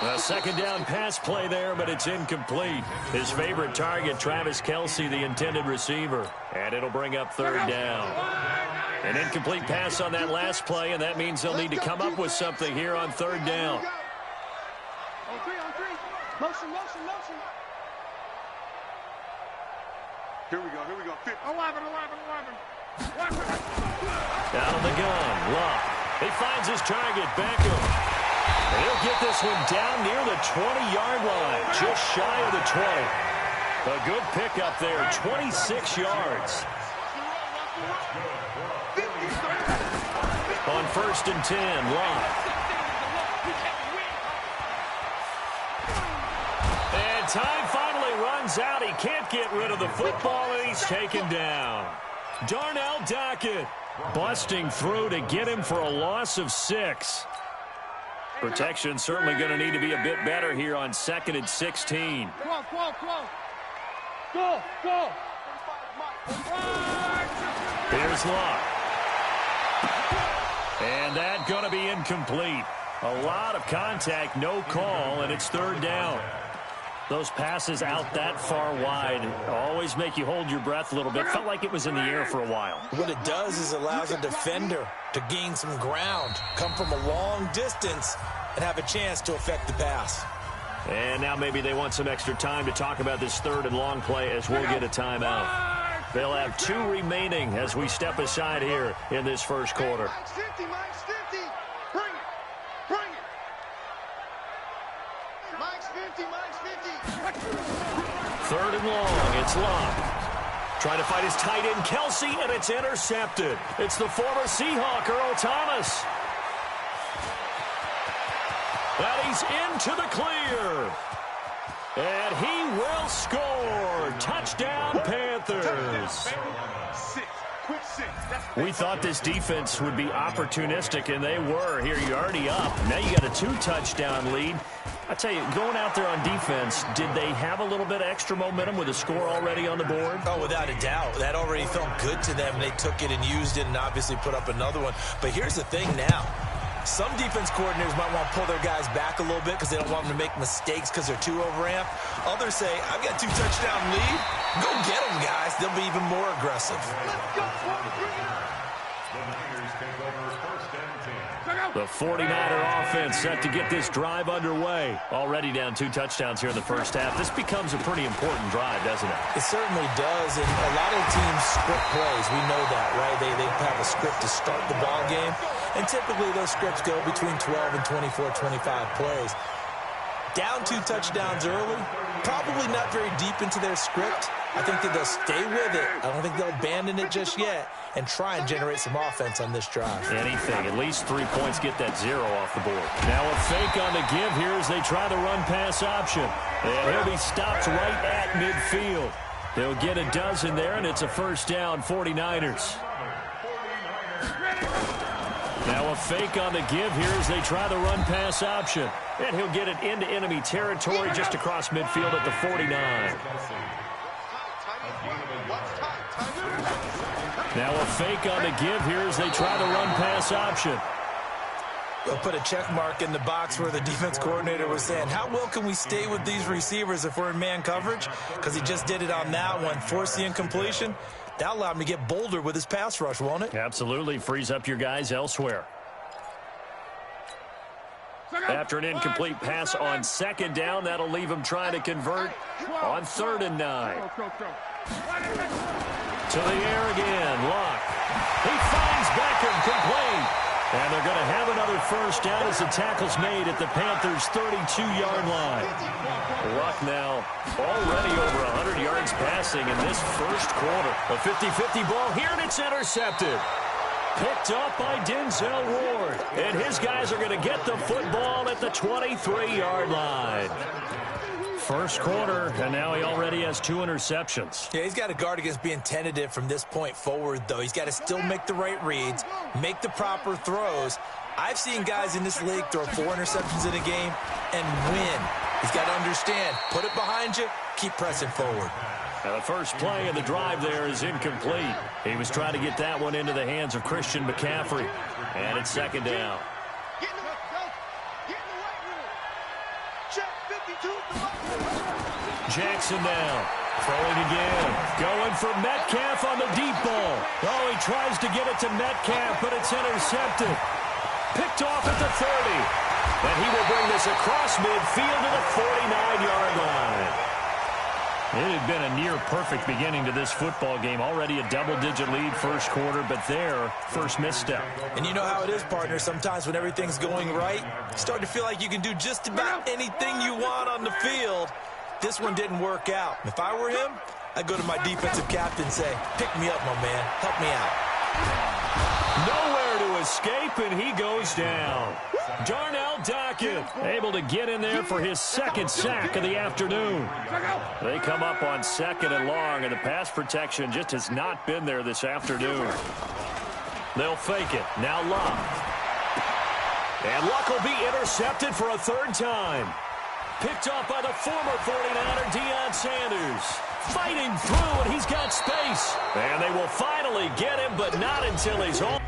S1: A second down pass play there, but it's incomplete. His favorite target, Travis Kelce, the intended receiver. And it'll bring up 3rd down. An incomplete pass on that last play, and that means they'll need to come up with something here on 3rd down.
S4: On three. Motion. Here we go. 50. 11.
S1: Out of the gun, Luck. He finds his target, Beckham. He'll get this one down near the 20-yard line, just shy of the 20. A good pickup there, 26 yards. On 1st and 10, Luck. And time finally runs out. He can't get rid of the football, and he's taken down. Darnell Dockett busting through to get him for a loss of 6. Protection certainly going to need to be a bit better here on 2nd and 16.
S4: Go.
S1: Here's Luck. And that going to be incomplete. A lot of contact, no call, and it's 3rd down. Those passes out that far wide always make you hold your breath a little bit. Felt like it was in the air for a while.
S2: What it does is allows a defender to gain some ground, come from a long distance, and have a chance to affect the pass.
S1: And now maybe they want some extra time to talk about this 3rd and long play as we'll get a timeout. They'll have 2 remaining as we step aside here in this first quarter.
S4: Mike's 50. Bring it. Mike's 50.
S1: 3rd and long, it's Luck. Trying to fight his tight end, Kelce, and it's intercepted. It's the former Seahawk, Earl Thomas. And he's into the clear. And he will score. Touchdown, Panthers. We thought this defense would be opportunistic, and they were. Here, you're already up. Now you got a 2-touchdown lead. I tell you, going out there on defense, did they have a little bit of extra momentum with a score already on the board?
S2: Oh, without a doubt. That already felt good to them. They took it and used it and obviously put up another one. But here's the thing now. Some defense coordinators might want to pull their guys back a little bit because they don't want them to make mistakes because they're too overamped. Others say, I've got 2 touchdown lead. Go get them, guys. They'll be even more aggressive.
S1: The 49er offense set to get this drive underway. Already down 2 touchdowns here in the first half. This becomes a pretty important drive, doesn't it?
S2: It certainly does, and a lot of teams script plays. We know that, right? They have a script to start the ball game, and typically those scripts go between 12 and 24, 25 plays. Down 2 touchdowns early, probably not very deep into their script. I think that they'll stay with it. I don't think they'll abandon it just yet and try and generate some offense on this drive.
S1: Anything. At least 3 points, get that 0 off the board. Now a fake on the give here as they try the run-pass option. And he'll be stopped right at midfield. They'll get a dozen there, and it's a first down, 49ers. Now a fake on the give here as they try the run-pass option. And he'll get it into enemy territory just across midfield at the 49. Now a fake on the give here as they try the run-pass option.
S2: They'll put a check mark in the box where the defense coordinator was saying, how well can we stay with these receivers if we're in man coverage? Because he just did it on that one, forced the incompletion. That'll allow him to get bolder with his pass rush, won't it?
S1: Absolutely. Frees up your guys elsewhere. After an incomplete pass on second down, that'll leave him trying to convert on 3rd and 9. To the air again, Luck. He finds Beckham complete. And they're going to have another first down as the tackle's made at the Panthers' 32-yard line. Luck now already over 100 yards passing in this first quarter. A 50-50 ball here, and it's intercepted. Picked up by Denzel Ward. And his guys are going to get the football at the 23-yard line. First quarter, and now he already has 2 interceptions.
S2: Yeah, he's got to guard against being tentative from this point forward, though. He's got to still make the right reads, make the proper throws. I've seen guys in this league throw 4 interceptions in a game and win. He's got to understand, put it behind you, keep pressing forward.
S1: Now the first play of the drive there is incomplete. He was trying to get that one into the hands of Christian McCaffrey. And it's second down. Jackson now. Throwing again. Going for Metcalf on the deep ball. Oh, he tries to get it to Metcalf, but it's intercepted. Picked off at the 30. And he will bring this across midfield to the 49-yard line. It had been a near-perfect beginning to this football game. Already a double-digit lead first quarter, but their first misstep.
S2: And you know how it is, partner. Sometimes when everything's going right, you start to feel like you can do just about anything you want on the field. This one didn't work out. If I were him, I'd go to my defensive captain and say, pick me up, my man. Help me out.
S1: Nowhere to escape, and he goes down. Darnell Dockett able to get in there for his second sack of the afternoon. They come up on 2nd and long, and the pass protection just has not been there this afternoon. They'll fake it. Now Luck. And Luck will be intercepted for a 3rd time. Picked off by the former 49er, Deion Sanders. Fighting through, and he's got space. And they will finally get him, but not until he's home.